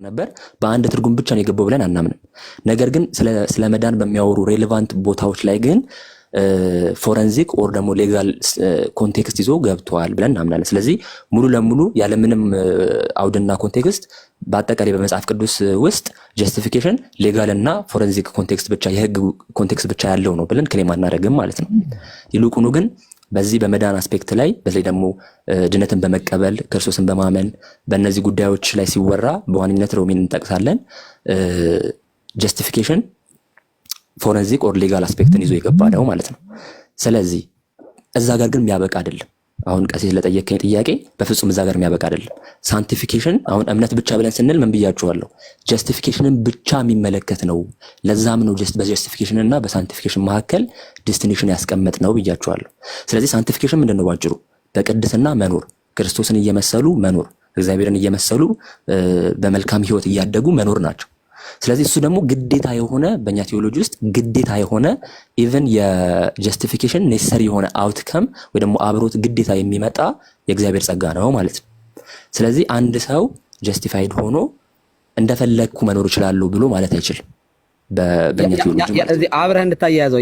ነበር በአንድ ትርጉም ብቻ ነው የገባው ብለን አናምንም። ነገር ግን ስለ መዳን በሚያወሩ ሬሌቫንት ቦታዎች ላይ ግን ፎረንዚክ ኦር ደግሞ ሌጋል ኮንቴክስት ይዞ ገብቷል ብለን እናምናለን። ስለዚህ ሙሉ ለሙሉ ያለምንም አውድና ኮንቴክስት በአጠቃላይ በመጽሐፍ ቅዱስ ውስጥ ጀስቲፊኬሽን ሌጋል እና ፎረንዚክ ኮንቴክስት ብቻ የህግ ኮንቴክስት ብቻ ያለው ነው ብለን ክሌም አናደርግም ማለት ነው። ይልቁኑ ግን በዚህ በመዳን አስፔክት ላይ በተለይ ደግሞ ድነትን በመቀበል ክርስቶስን በማመን በእነዚህ ጉዳዮች ላይ ሲወራ በዋንነት ሮሜን እንጠቅሳለን። ጀስቲፊኬሽን ፎረንዚክ ኦር ሌጋል አስፔክትን ይዞ የገባ ነው ማለት ነው። ስለዚህ እዛ ጋር ግን የሚያበቃ አይደለም። አሁን ቀሲስ ለጠየቀኝ ጥያቄ በፍጹም እዛ ጋር የሚያበቃ አይደለም። ሳንቲፊኬሽን አሁን እምነት ብቻ ብለን ስንል ምን ብያችኋለሁ? ጀስቲፊኬሽንን ብቻ የሚመለከት ነው። ለዛም ነው በጀስቲፊኬሽን እና በሳንቲፊኬሽን መካከል ዲስቲንክሽን ያስቀመጥ ነው ብያችኋለሁ። ስለዚህ ሳንቲፊኬሽን ምንድን ነው? ባጭሩ በቅድስና መኖር፣ ክርስቶስን እየመሰሉ መኖር፣ እግዚአብሔርን እየመሰሉ በመልካም ህይወት እያደጉ መኖር ናቸው። ስለዚህ እሱ ደግሞ ግዴታ የሆነ በእኛ ቴዎሎጂ ውስጥ ግዴታ የሆነ ኢቨን የጀስቲፊኬሽን ኔሰሰሪ የሆነ አውትከም ወይ ደግሞ አብሮት ግዴታ የሚመጣ የእግዚአብሔር ጸጋ ነው ማለት ነው። ስለዚህ አንድ ሰው ጀስቲፋይድ ሆኖ እንደፈለግኩ መኖር እችላለሁ ብሎ ማለት አይችልም በእኛ ቴዎሎጂ ማለት ነው። አብረህ እንድታያያዘው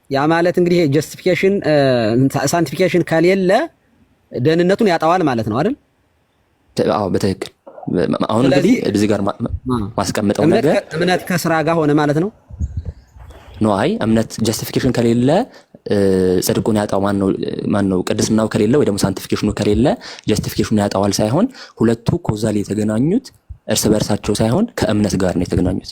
ያ ማለት እንግዲህ ጀስቲፊኬሽን ሳንቲፊኬሽን ከሌለ ደህንነቱን ያጣዋል ማለት ነው አይደል? አዎ በትክክል። አሁን እንግዲህ እዚህ ጋር ማስቀመጠው ነገር እምነት ከስራ ጋር ሆነ ማለት ነው። አይ እምነት ጀስቲፊኬሽን ከሌለ ጽድቁን ያጣው ማን ነው? ቅድስናው ከሌለ ወይ ደግሞ ሳንቲፊኬሽኑ ከሌለ ጀስቲፊኬሽኑ ያጣዋል ሳይሆን ሁለቱ ኮዛሊ የተገናኙት እርስ በርሳቸው ሳይሆን ከእምነት ጋር ነው የተገናኙት።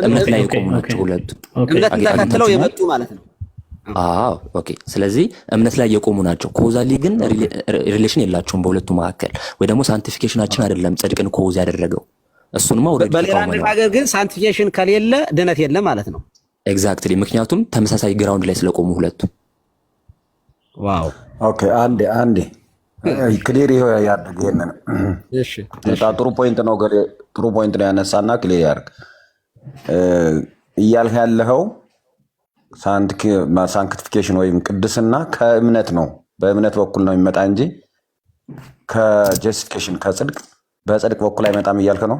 እምነት ላይ የቆሙ ናቸው ሁለቱ። እምነት ተከትለው የመጡ ማለት ነው። አዎ ኦኬ። ስለዚህ እምነት ላይ የቆሙ ናቸው። ኮዛሊ ግን ሪሌሽን የላቸውም በሁለቱ መካከል። ወይ ደግሞ ሳንቲፊኬሽናችን አይደለም ጽድቅን ኮዝ ያደረገው እሱንማ ወደ በሌላ ነገር ግን ሳንቲፊኬሽን ከሌለ ድነት የለም ማለት ነው። ኤግዛክትሊ። ምክንያቱም ተመሳሳይ ግራውንድ ላይ ስለቆሙ ሁለቱ። ዋው ኦኬ። አንዴ ክሊር ያድርግ ይሄንን። እሺ ጥሩ ፖይንት ነው ጥሩ ፖይንት ነው ያነሳና ክሊር ያድርግ እያልህ ያለኸው ሳንክቲፊኬሽን ወይም ቅድስና ከእምነት ነው፣ በእምነት በኩል ነው የሚመጣ እንጂ ከጀስቲፊኬሽን በጽድቅ በኩል አይመጣም እያልክ ነው።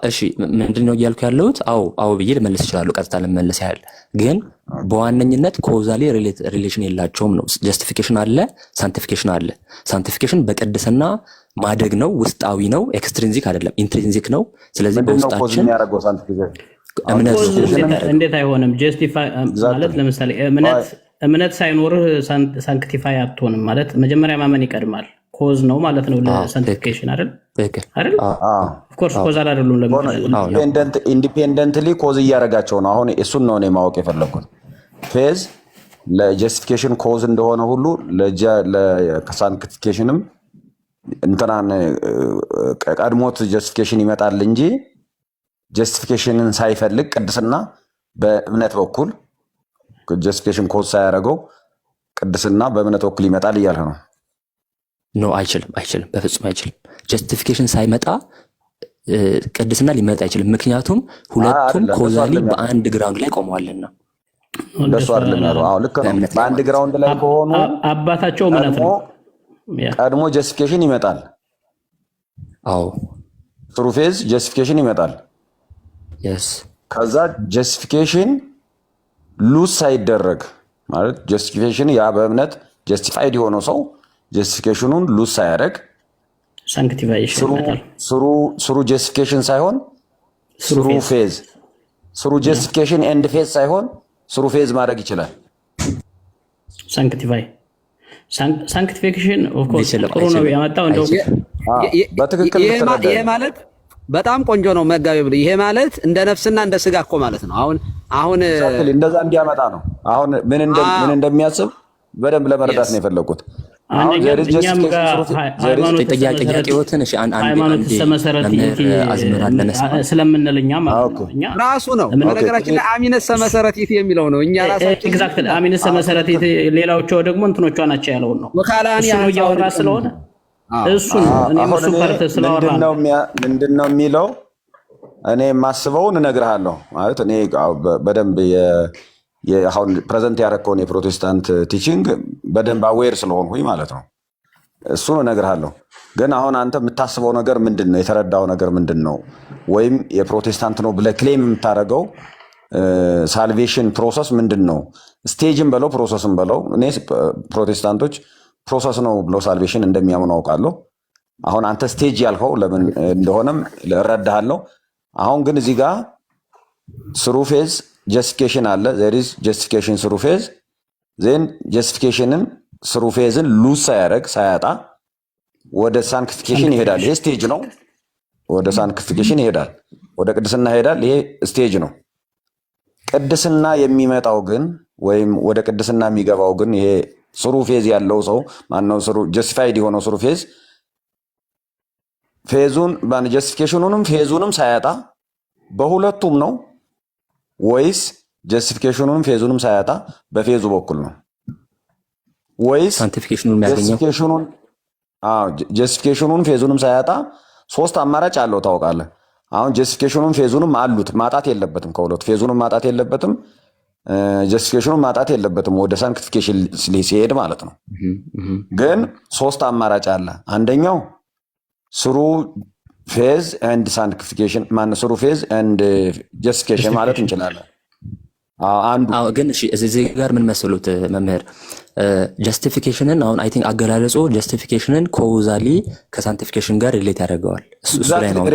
እሺ ምንድነው እያልኩ ያለሁት? አዎ ብዬ ልመልስ እችላለሁ። ቀጥታ ልመልስ ያህል ግን በዋነኝነት ኮዛሊ ሪሌሽን የላቸውም ነው። ጀስቲፊኬሽን አለ፣ ሳንቲፊኬሽን አለ። ሳንቲፊኬሽን በቅድስና ማደግ ነው፣ ውስጣዊ ነው፣ ኤክስትሪንዚክ አይደለም፣ ኢንትሪንዚክ ነው። ስለዚህ በውስጣችን እንዴት አይሆንም? ጀስቲፋይ ማለት ለምሳሌ እምነት ሳይኖርህ ሳንክቲፋይ አትሆንም ማለት መጀመሪያ ማመን ይቀድማል። ኮዝ ነው ማለት ነው ለሳንክቲፊኬሽን አይደል? ኦፍ ኮርስ ኮዝ አይደሉም። ኢንዲፔንደንትሊ ኮዝ እያደረጋቸው ነው። አሁን እሱን ነው እኔ ማወቅ የፈለኩት። ፌዝ ለጀስቲፊኬሽን ኮዝ እንደሆነ ሁሉ ለሳንክቲፊኬሽንም እንትናን ቀድሞት ጀስቲፊኬሽን ይመጣል እንጂ ጀስቲፊኬሽንን ሳይፈልግ ቅድስና በእምነት በኩል ጀስቲፊኬሽን ኮዝ ሳያደርገው ቅድስና በእምነት በኩል ይመጣል እያልህ ነው? ኖ አይችልም፣ በፍጹም አይችልም። ጀስቲፊኬሽን ሳይመጣ ቅድስና ሊመጣ አይችልም። ምክንያቱም ሁለቱም ኮዛሊ በአንድ ግራውንድ ላይ ቆመዋልና። እንደሱ አይደለም ያለው። አዎ ልክ ነው። በአንድ ግራውንድ ላይ ከሆኑ አባታቸው እምነት ነው። ቀድሞ ጀስቲፊኬሽን ይመጣል። አዎ ትሩ ፌዝ ጀስቲፊኬሽን ይመጣል። ከዛ ጀስቲፊኬሽን ሉዝ ሳይደረግ ማለት ጀስቲፊኬሽን ያ በእምነት ጀስቲፋይድ የሆነው ሰው ጀስቲፊኬሽኑን ሉዝ ሳያደርግ ስሩ ጀስቲፊኬሽን ሳይሆን ስሩ ፌዝ ስሩ ጀስቲፊኬሽን ኤንድ ፌዝ ሳይሆን ስሩ ፌዝ ማድረግ ይችላል። ሳንክቲፊኬሽን ኦፍ ኮርስ ጥሩ ነው ያመጣው። እንደው በትክክል ይሄ ማለት በጣም ቆንጆ ነው መጋቢ ብሎ ይሄ ማለት እንደ ነፍስና እንደ ስጋ እኮ ማለት ነው። አሁን እንደዛ እንዲያመጣ ነው። አሁን ምን እንደሚያስብ በደንብ ለመረዳት ነው የፈለኩት። ስለምንልኛ ማለት ነው። እኛ ራሱ ነው በነገራችን ላይ አሚነሰ መሰረቲት የሚለው ነው። እኛ ራሳችን ኤግዛክትሊ አሚነሰ መሰረቲት ሌላዎቹ ደግሞ እንትኖቿ ናቸው ያለውን ነው። ወካላኒ ያወራ ስለሆነ እሱ ምንድነው የሚለው እኔ የማስበውን እነግርሃለሁ ማለት እኔ በደንብ አሁን ፕሬዘንት ያደረከውን የፕሮቴስታንት ቲቺንግ በደንብ አዌር ስለሆንኩኝ ማለት ነው። እሱን እነግርሃለሁ። ግን አሁን አንተ የምታስበው ነገር ምንድን ነው? የተረዳው ነገር ምንድን ነው? ወይም የፕሮቴስታንት ነው ብለህ ክሌም የምታደርገው ሳልቬሽን ፕሮሰስ ምንድን ነው? ስቴጅን በለው ፕሮሰስን በለው። እኔ ፕሮቴስታንቶች ፕሮሰስ ነው ብለው ሳልቬሽን እንደሚያምኑ አውቃለሁ። አሁን አንተ ስቴጅ ያልከው ለምን እንደሆነም እረዳሃለሁ። አሁን ግን እዚህ ጋር ስሩ ፌዝ ጀስቲፊኬሽን አለ። ዜር ኢዝ ጀስቲፊኬሽን ስሩ ፌዝ ዜን ጀስቲፊኬሽንን ስሩ ፌዝን ሉዝ ሳያጣ ወደ ሳንክቲፊኬሽን ይሄዳል። ይሄ ስቴጅ ነው። ወደ ሳንክቲፊኬሽን ይሄዳል፣ ወደ ቅድስና ይሄዳል። ይሄ ስቴጅ ነው። ቅድስና የሚመጣው ግን ወይም ወደ ቅድስና የሚገባው ግን ይሄ ስሩ ፌዝ ያለው ሰው ማነው? ስሩ ጀስቲፋይድ የሆነው ስሩ ፌዝ ፌዙን ጀስቲፊኬሽኑንም ፌዙንም ሳያጣ በሁለቱም ነው ወይስ ጀስቲፊኬሽኑንም ፌዙንም ሳያጣ በፌዙ በኩል ነው ወይስ ጀስቲፊኬሽኑን ፌዙንም ሳያጣ? ሶስት አማራጭ አለው ታውቃለህ። አሁን ጀስቲፊኬሽኑን ፌዙንም አሉት፣ ማጣት የለበትም። ከሁለቱ ፌዙንም ማጣት የለበትም፣ ጀስቲፊኬሽኑን ማጣት የለበትም። ወደ ሳንክቲፊኬሽን ሲሄድ ማለት ነው። ግን ሶስት አማራጭ አለ። አንደኛው ስሩ ፌዝ ኤንድ ሳንክቲፊኬሽን ማነው? ስሩ ፌዝ ኤንድ ጀስቲፊኬሽን ማለት እንችላለን። አንዱ ግን እዚህ ጋር ምን መሰሉት መምህር፣ ጀስቲፊኬሽንን አሁን አይ ቲንክ አገላለጹ ጀስቲፊኬሽንን ኮዛሊ ከሳንቲፊኬሽን ጋር ሪሌት ያደርገዋል። እሱ ላይ ነው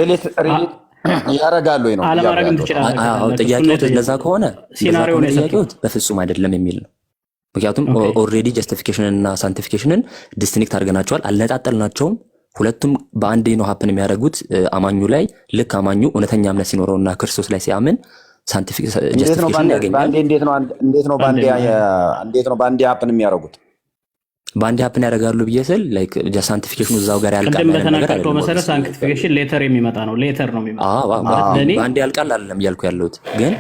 ያደርጋሉ ነው አለማድረግም ትችላለህ። ጥያቄው እንደዛ ከሆነ ጥያቄው በፍጹም አይደለም የሚል ነው። ምክንያቱም ኦልሬዲ ጀስቲፊኬሽንን እና ሳንቲፊኬሽንን ዲስቲንክት አድርገናቸዋል፣ አልነጣጠልናቸውም። ሁለቱም በአንዴ ነው ሀፕን የሚያደርጉት አማኙ ላይ። ልክ አማኙ እውነተኛ እምነት ሲኖረውና ክርስቶስ ላይ ሲያምን ሳንቲፊክ ጀስቲፊኬሽን ያገኛል። እንዴት ነው በአንዴ ሀፕን የሚያደርጉት? በአንዴ ሀፕን ያደርጋሉ ብዬ ስል ላይክ ሳንቲፊኬሽኑ እዛው ጋር ያልቃል። ቅድም በተናገርከው መሰረት ሳንቲፊኬሽን ሌተር የሚመጣ ነው። ሌተር ነው የሚመጣ በአንዴ ያልቃል አይደለም እያልኩ ያለሁት። ግን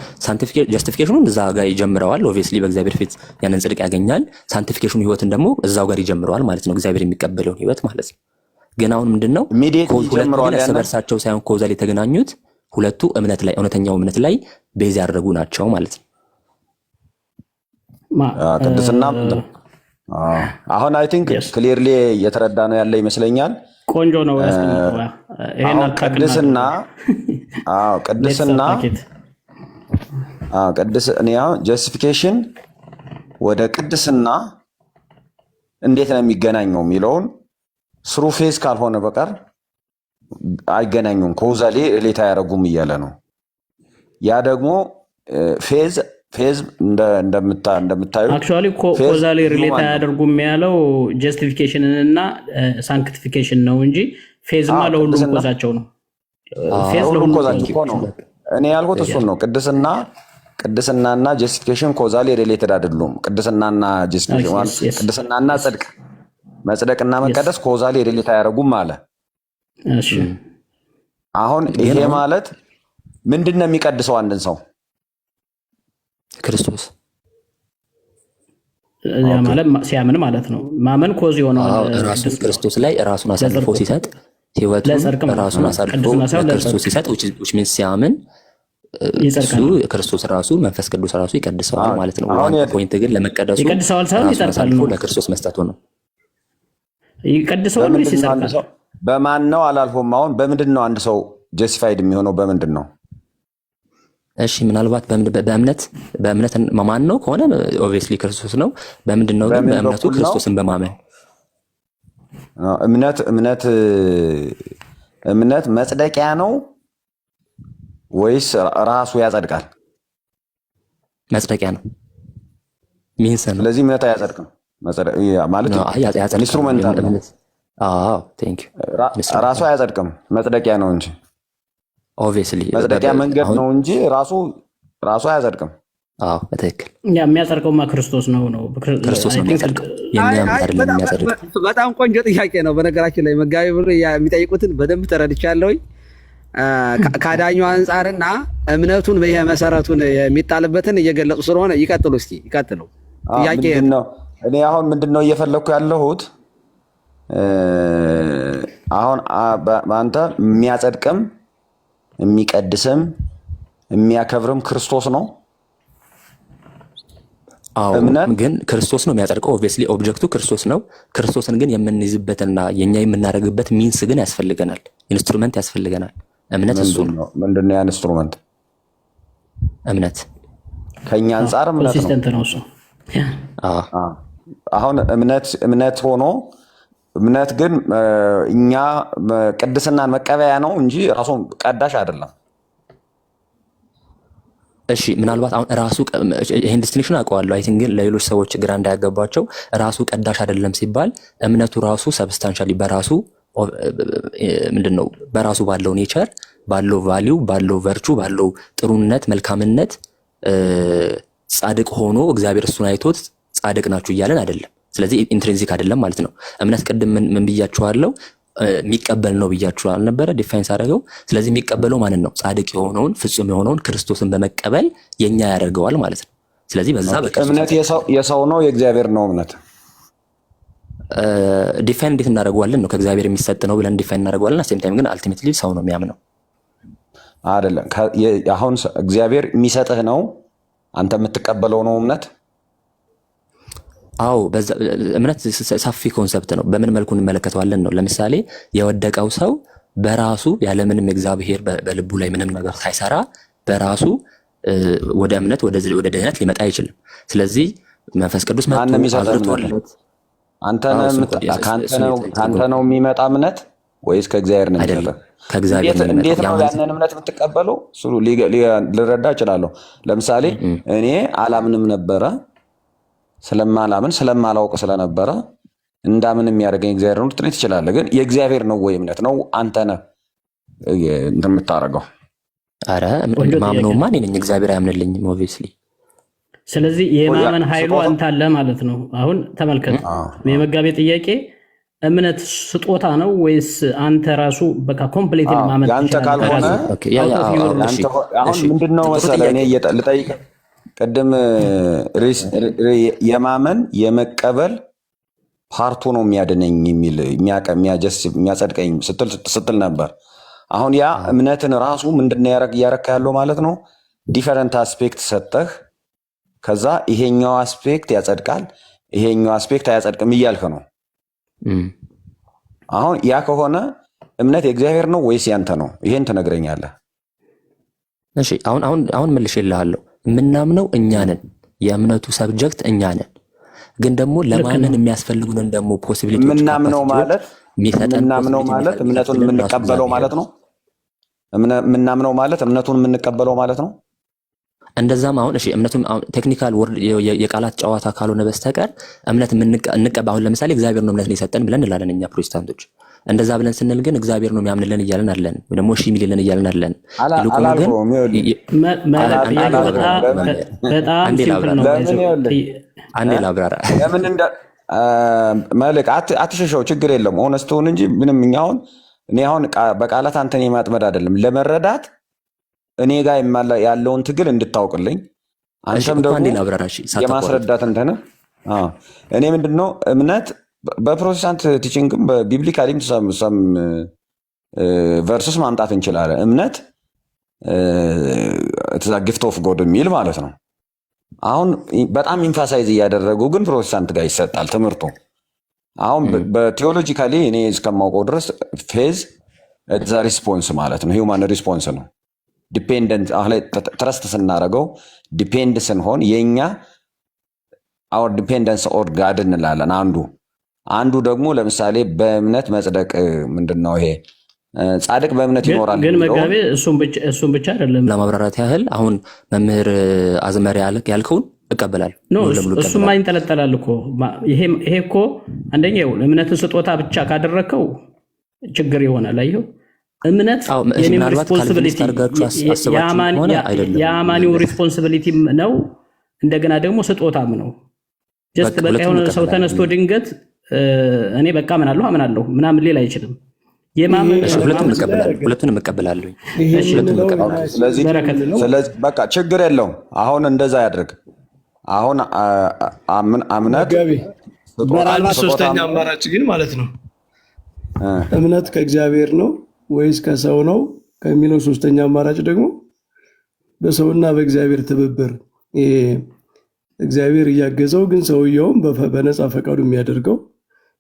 ጀስቲፊኬሽኑን እዛ ጋር ይጀምረዋል። ኦብቪየስሊ በእግዚአብሔር ፊት ያንን ጽድቅ ያገኛል። ሳንቲፊኬሽኑ ህይወትን ደግሞ እዛው ጋር ይጀምረዋል ማለት ነው፣ እግዚአብሔር የሚቀበለውን ህይወት ማለት ነው። ግን አሁን ምንድነው እርስ በርሳቸው ሳይሆን ኮዛል የተገናኙት ሁለቱ እምነት ላይ እውነተኛው እምነት ላይ ቤዝ ያደረጉ ናቸው ማለት ነው። ቅድስና አሁን አይ ቲንክ ክሊርሊ እየተረዳ ነው ያለ ይመስለኛል። ቆንጆ ነው። ቅድስና ጀስቲፊኬሽን ወደ ቅድስና እንዴት ነው የሚገናኘው የሚለውን ስሩ ፌዝ ካልሆነ በቀር አይገናኙም፣ ኮዛሊ ሪሌት አያደርጉም እያለ ነው። ያ ደግሞ ፌዝ እንደምታዩ አክቹዋሊ ኮዛሊ ሪሌት አያደርጉም ያለው ጀስቲፊኬሽንን እና ሳንክቲፊኬሽን ነው እንጂ ፌዝማ ለሁሉም ኮዛቸው ነው። ፌዝ ለሁሉም ኮዛቸው ነው። እኔ ያልኩት እሱን ነው። ቅድስናና ጀስቲፊኬሽን ኮዛሊ ሪሌትድ አይደሉም። ቅድስናና ጀስቲፊኬሽን ቅድስናና ጽድቅ መጽደቅና መቀደስ ኮዛሊ ሪሌት አያደርጉም አለ። አሁን ይሄ ማለት ምንድን ነው የሚቀድሰው አንድን ሰው? ክርስቶስ ማለት ሲያምን ማለት ነው። ማመን ኮዝ የሆነው ራሱን ክርስቶስ ላይ ራሱን አሳልፎ ሲሰጥ ህይወቱን ራሱን አሳልፎ ለክርስቶስ ሲሰጥ which means ሲያምን እሱ ክርስቶስ ራሱ መንፈስ ቅዱስ ራሱ ይቀድሰዋል ማለት ነው። ዋን ፖይንት ግን ለመቀደሱ ይቀድሰዋል ሳይሆን ይጸድቃል ነው። ለክርስቶስ መስጠቱ ነው። ይቀድሰዋል ወይስ ይጸድቃል? በማን ነው አላልኩም። አሁን በምንድን ነው አንድ ሰው ጀስቲፋይድ የሚሆነው? በምንድን ነው? እሺ ምናልባት በእምነት ማን ነው ከሆነ ኦብቪየስሊ ክርስቶስ ነው። በምንድን ነው ግን? በእምነቱ ክርስቶስን በማመን እምነት መጽደቂያ ነው ወይስ ራሱ ያጸድቃል? መጽደቂያ ነው ሚንስ ነው። ስለዚህ እምነት አያጸድቅም ማለት ኢንስትሩመንታል ነው። ቴንክ ዩ። ራሱ አያጸድቅም፣ መጽደቂያ ነው እንጂ ኦብቪየስሊ መጽደቂያ መንገድ ነው እንጂ ራሱ አያጸድቅም። በትክክል የሚያጸድቀውማ ክርስቶስ ነው ክርስቶስ ነው የሚያጸድቀው። በጣም ቆንጆ ጥያቄ ነው። በነገራችን ላይ መጋቢ ብሩ የሚጠይቁትን በደንብ ተረድቻለሁኝ። ከአዳኙ አንጻርና እምነቱን መሰረቱን የሚጣልበትን እየገለጹ ስለሆነ ይቀጥሉ። እስኪ ይቀጥሉ። ጥያቄ ነው። እኔ አሁን ምንድነው እየፈለግኩ ያለሁት አሁን በአንተ የሚያጸድቅም የሚቀድስም የሚያከብርም ክርስቶስ ነው። ግን ክርስቶስ ነው የሚያጸድቀው። ኦብቪየስሊ ኦብጀክቱ ክርስቶስ ነው። ክርስቶስን ግን የምንይዝበትና የኛ የምናደርግበት ሚንስ ግን ያስፈልገናል፣ ኢንስትሩመንት ያስፈልገናል። እምነት እሱ ነው። ምንድነው ያ ኢንስትሩመንት? እምነት ከኛ አንፃር እምነት ነው እሱ። አሁን እምነት ሆኖ እምነት ግን እኛ ቅድስናን መቀበያ ነው እንጂ ራሱ ቀዳሽ አይደለም። እሺ ምናልባት አሁን ራሱ ይሄን ዲስቲንክሽን አውቀዋለሁ። አይ ቲንክ ግን ለሌሎች ሰዎች ግራ እንዳያገባቸው ራሱ ቀዳሽ አይደለም ሲባል እምነቱ ራሱ ሰብስታንሻሊ በራሱ ምንድነው በራሱ ባለው ኔቸር ባለው ቫልዩ ባለው ቨርቹ ባለው ጥሩነት መልካምነት ጻድቅ ሆኖ እግዚአብሔር እሱን አይቶት ጻድቅ ናችሁ እያለን አይደለም። ስለዚህ ኢንትሪንሲክ አይደለም ማለት ነው። እምነት ቅድም ምን ብያችኋለሁ? የሚቀበል ነው ብያችሁ አልነበረ? ዲፋይንስ አደረገው። ስለዚህ የሚቀበለው ማንን ነው? ጻድቅ የሆነውን ፍጹም የሆነውን ክርስቶስን በመቀበል የኛ ያደርገዋል ማለት ነው። ስለዚህ በዛ እምነት የሰው ነው የእግዚአብሔር ነው? እምነት ዲፋይን እንዴት እናደርገዋለን ነው? ከእግዚአብሔር የሚሰጥ ነው ብለን ዲፋይን እናደርገዋለን። ሴም ታይም ግን አልቲሜትሊ ሰው ነው የሚያምነው አይደለም። አሁን እግዚአብሔር የሚሰጥህ ነው አንተ የምትቀበለው ነው እምነት? አዎ እምነት ሰፊ ኮንሰፕት ነው። በምን መልኩ እንመለከተዋለን ነው? ለምሳሌ የወደቀው ሰው በራሱ ያለምንም እግዚአብሔር በልቡ ላይ ምንም ነገር ሳይሰራ በራሱ ወደ እምነት ወደ ድህነት ሊመጣ አይችልም። ስለዚህ መንፈስ ቅዱስ አብርቶለት ከአንተ ነው የሚመጣ እምነት ወይስ ከእግዚአብሔር ነው የሚመጣ? ከእግዚአብሔር ነው። እንዴት ነው ያንን እምነት የምትቀበለው? ልረዳ እችላለሁ። ለምሳሌ እኔ አላምንም ነበረ ስለማላምን ስለማላውቅ ስለነበረ እንዳምን የሚያደርገኝ እግዚአብሔር ነው ልትለኝ ትችላለህ። ግን የእግዚአብሔር ነው ወይ እምነት ነው አንተ ነህ የምታደርገው? ኧረ ማምነውማ እኔ ነኝ፣ እግዚአብሔር አያምንልኝም ኦብቪየስሊ። ስለዚህ የማመን ኃይሉ አንተ አለ ማለት ነው። አሁን ተመልከት፣ የመጋቤ ጥያቄ እምነት ስጦታ ነው ወይስ አንተ ራሱ በቃ ኮምፕሊት ማመን ያንተ ካልሆነ አሁን ምንድነው መሰለህ እኔ ልጠይቅ ቅድም የማመን የመቀበል ፓርቱ ነው የሚያድነኝ የሚል የሚያጸድቀኝ ስትል ነበር። አሁን ያ እምነትን ራሱ ምንድነው እያረካ ያለው ማለት ነው? ዲፈረንት አስፔክት ሰጠህ። ከዛ ይሄኛው አስፔክት ያጸድቃል፣ ይሄኛው አስፔክት አያጸድቅም እያልክ ነው። አሁን ያ ከሆነ እምነት የእግዚአብሔር ነው ወይስ ያንተ ነው? ይሄን ትነግረኛለህ። እሺ አሁን መልሼልሃለሁ። የምናምነው እኛ ነን፣ የእምነቱ ሰብጀክት እኛ ነን። ግን ደግሞ ለማመን የሚያስፈልጉንን ደግሞ ፖሲቢሊቲ የምናምነው ማለት እምነቱን የምንቀበለው ማለት ነው። የምናምነው ማለት እምነቱን የምንቀበለው ማለት ነው። እንደዛም አሁን እሺ እምነቱን ቴክኒካል ወርድ የቃላት ጨዋታ ካልሆነ በስተቀር እምነት አሁን ለምሳሌ እግዚአብሔር ነው እምነትን የሰጠን ብለን እንላለን እኛ ፕሮቴስታንቶች። እንደዛ ብለን ስንል ግን እግዚአብሔር ነው የሚያምንልን እያለን አለን፣ ወይ ደግሞ እሺ የሚልልን እያለን አለን። ይልቁኑ ግን አንዴ ላብራራ። ለምን እንደ መልክ አትሸሸው፣ ችግር የለም ሆነስት ሁን እንጂ ምንም። እኔ አሁን በቃላት አንተን የማጥመድ አይደለም፣ ለመረዳት እኔ ጋር ያለውን ትግል እንድታውቅልኝ አንተም ደግሞ የማስረዳት እንትን እኔ ምንድነው እምነት በፕሮቴስታንት ቲቺንግም በቢብሊካሊም ሰም ቨርስስ ማምጣት እንችላለን። እምነት ጊፍት ኦፍ ጎድ የሚል ማለት ነው። አሁን በጣም ኢንፋሳይዝ እያደረጉ ግን ፕሮቴስታንት ጋር ይሰጣል ትምህርቱ። አሁን በቴዎሎጂካሊ እኔ እስከማውቀው ድረስ ፌዝ ሪስፖንስ ማለት ነው፣ ሂውማን ሪስፖንስ ነው። ዲፔንደንት አሁን ላይ ትረስት ስናደርገው ዲፔንድ ስንሆን የኛ አወር ዲፔንደንስ ኦር ጋድ እንላለን። አንዱ ደግሞ ለምሳሌ በእምነት መጽደቅ ምንድነው ይሄ ጻድቅ በእምነት ይኖራል። ግን መጋቤ እሱም ብቻ አይደለም። ለማብራራት ያህል አሁን መምህር አዝመሪ ያልከውን እቀበላለሁ። እሱማ ይንጠለጠላል እኮ ይሄ እኮ አንደኛው እምነትን ስጦታ ብቻ ካደረከው ችግር ይሆናል። አየው እምነት የኔም ሪስፖንሲቢሊቲ የአማኒው ሪስፖንሲቢሊቲ ነው፣ እንደገና ደግሞ ስጦታም ነው። ጀስት በቃ የሆነ ሰው ተነስቶ ድንገት እኔ በቃ አምናለሁ ምናምን ሊል አይችልም። ሁለቱንም እቀበላለሁ። ስለዚህ በቃ ችግር የለውም። አሁን እንደዛ ያድርግ። አሁን እምነት ሶስተኛ አማራጭ ግን ማለት ነው እምነት ከእግዚአብሔር ነው ወይስ ከሰው ነው ከሚለው ሶስተኛ አማራጭ ደግሞ በሰውና በእግዚአብሔር ትብብር እግዚአብሔር እያገዘው ግን ሰውየውም በነፃ ፈቃዱ የሚያደርገው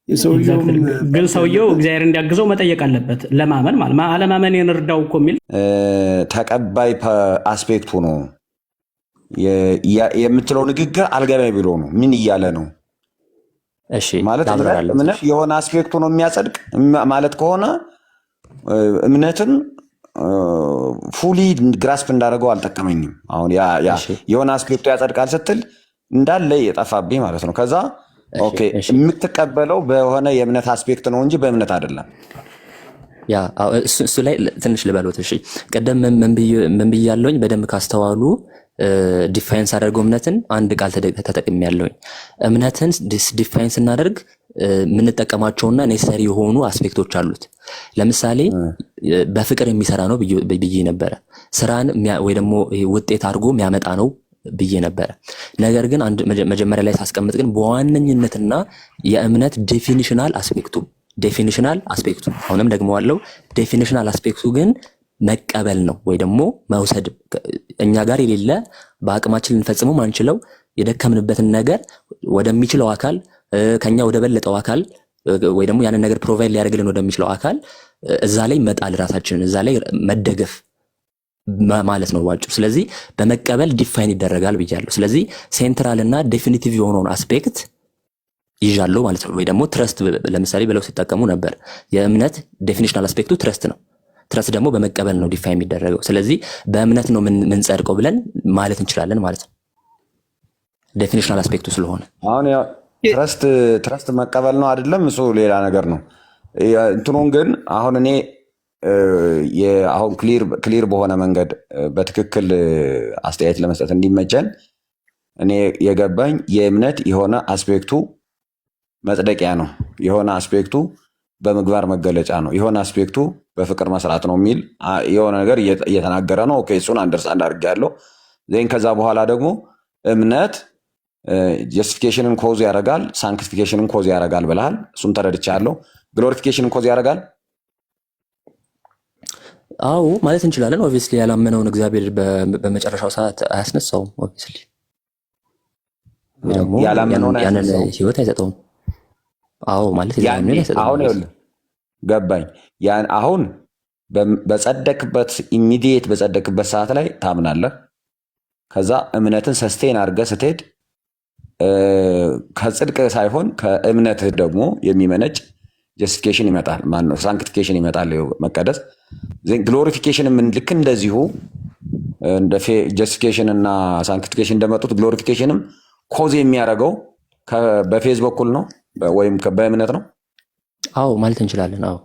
የሰውየውም ግን ሰውየው እግዚአብሔር እንዲያግዘው መጠየቅ አለበት ለማመን ማለት አለማመን የንርዳው እኮ የሚል ተቀባይ አስፔክቱ ነው የምትለው ንግግር አልገባኝ ብሎ ነው። ምን እያለ ነው? እሺ ማለት እምነት የሆነ አስፔክቱ ነው የሚያጸድቅ ማለት ከሆነ እምነትን ፉሊ ግራስፕ እንዳደረገው አልጠቀመኝም። አሁን የሆነ አስፔክቱ ያጸድቃል ስትል እንዳለ የጠፋብኝ ማለት ነው። ከዛ ኦኬ የምትቀበለው በሆነ የእምነት አስፔክት ነው እንጂ በእምነት አይደለም። ያ እሱ ላይ ትንሽ ልበሎት። እሺ ቀደም ምን ብያለሁኝ? በደንብ ካስተዋሉ ዲፋይንስ አደርገው እምነትን አንድ ቃል ተጠቅሜያለሁኝ። እምነትን ዲፋይንስ እናደርግ የምንጠቀማቸውና ኔሰሪ የሆኑ አስፔክቶች አሉት። ለምሳሌ በፍቅር የሚሰራ ነው ብዬ ነበረ። ስራን ወይ ደግሞ ውጤት አድርጎ የሚያመጣ ነው ብዬ ነበረ። ነገር ግን አንድ መጀመሪያ ላይ ሳስቀምጥ ግን በዋነኝነትና የእምነት ዴፊኒሽናል አስፔክቱ አሁንም ደግሞ አለው ዴፊኒሽናል አስፔክቱ ግን መቀበል ነው ወይ ደግሞ መውሰድ፣ እኛ ጋር የሌለ በአቅማችን ልንፈጽመው ማንችለው የደከምንበትን ነገር ወደሚችለው አካል ከኛ ወደ በለጠው አካል ወይ ደግሞ ያንን ነገር ፕሮቫይድ ሊያደርግልን ወደሚችለው አካል እዛ ላይ መጣል፣ ራሳችንን እዛ ላይ መደገፍ ማለት ነው ባጭሩ። ስለዚህ በመቀበል ዲፋይን ይደረጋል ብያለሁ። ስለዚህ ሴንትራል እና ዴፊኒቲቭ የሆነውን አስፔክት ይዣለሁ ማለት ነው። ወይ ደግሞ ትረስት ለምሳሌ ብለው ሲጠቀሙ ነበር። የእምነት ዴፊኒሽናል አስፔክቱ ትረስት ነው። ትረስት ደግሞ በመቀበል ነው ዲፋይን የሚደረገው። ስለዚህ በእምነት ነው ምንጸድቀው ብለን ማለት እንችላለን ማለት ነው፣ ዴፊኒሽናል አስፔክቱ ስለሆነ። አሁን ያው ትረስት መቀበል ነው አይደለም፣ እሱ ሌላ ነገር ነው። እንትኑን ግን አሁን እኔ አሁን ክሊር በሆነ መንገድ በትክክል አስተያየት ለመስጠት እንዲመቸን እኔ የገባኝ የእምነት የሆነ አስፔክቱ መጽደቂያ ነው፣ የሆነ አስፔክቱ በምግባር መገለጫ ነው፣ የሆነ አስፔክቱ በፍቅር መስራት ነው የሚል የሆነ ነገር እየተናገረ ነው። ኦኬ እሱን አንደርስታንድ አድርጌያለሁ። ዜን ከዛ በኋላ ደግሞ እምነት ጀስቲፊኬሽንን ኮዝ ያደርጋል፣ ሳንክቲፊኬሽንን ኮዝ ያደርጋል ብለሃል። እሱን ተረድቻለሁ። ግሎሪፊኬሽንን ኮዝ ያደርጋል። አዎ ማለት እንችላለን። ኦብቪስሊ ያላመነውን እግዚአብሔር በመጨረሻው ሰዓት አያስነሳውም። ኦብቪስሊ ደግሞ ያንን ህይወት አይሰጠውም። አዎ ማለት አሁን ይኸውልህ ገባኝ። ያን አሁን በጸደቅበት ኢሚዲየት በጸደቅበት ሰዓት ላይ ታምናለህ። ከዛ እምነትን ሰስቴን አድርገህ ስትሄድ ከጽድቅ ሳይሆን ከእምነትህ ደግሞ የሚመነጭ ጀስቲፊኬሽን ይመጣል። ማነው ሳንክቲፊኬሽን ይመጣል፣ መቀደስ። ግሎሪፊኬሽንም ልክ እንደዚሁ እንደ ጀስቲፊኬሽን እና ሳንክቲፊኬሽን እንደመጡት ግሎሪፊኬሽንም ኮዝ የሚያደርገው በፌዝ በኩል ነው ወይም በእምነት ነው። አዎ ማለት እንችላለን። አዎ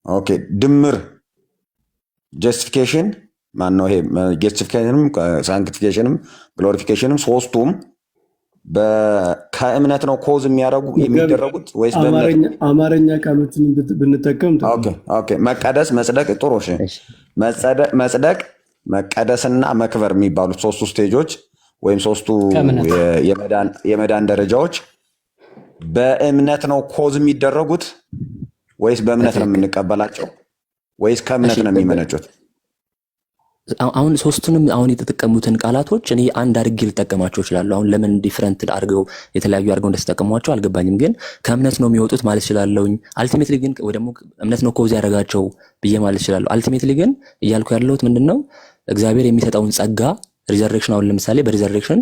ኦኬ። ድምር ጀስቲፊኬሽን ማነው? ይሄ ጀስቲፊኬሽንም ሳንክቲፊኬሽንም ግሎሪፊኬሽንም ሶስቱም ከእምነት ነው ኮዝ የሚደረጉት ወይስ በእምነት? አማርኛ ቃሎችን ብንጠቀም መቀደስ፣ መጽደቅ። ጥሩ መጽደቅ፣ መቀደስና መክበር የሚባሉት ሶስቱ ስቴጆች ወይም ሶስቱ የመዳን ደረጃዎች በእምነት ነው ኮዝ የሚደረጉት ወይስ በእምነት ነው የምንቀበላቸው ወይስ ከእምነት ነው የሚመነጩት? አሁን ሶስቱንም አሁን የተጠቀሙትን ቃላቶች እኔ አንድ አድርጌ ልጠቀማቸው እችላለሁ። አሁን ለምን ዲፍረንት አድርገው የተለያዩ አድርገው እንደተጠቀሟቸው አልገባኝም። ግን ከእምነት ነው የሚወጡት ማለት እችላለሁኝ። አልቲሜትሊ ግን ወይ ደግሞ እምነት ነው ኮዝ ያደረጋቸው ብዬ ማለት እችላለሁ። አልቲሜትሊ ግን እያልኩ ያለሁት ምንድነው እግዚአብሔር የሚሰጠውን ጸጋ ሪዘሬክሽን፣ አሁን ለምሳሌ በሪዘሬክሽን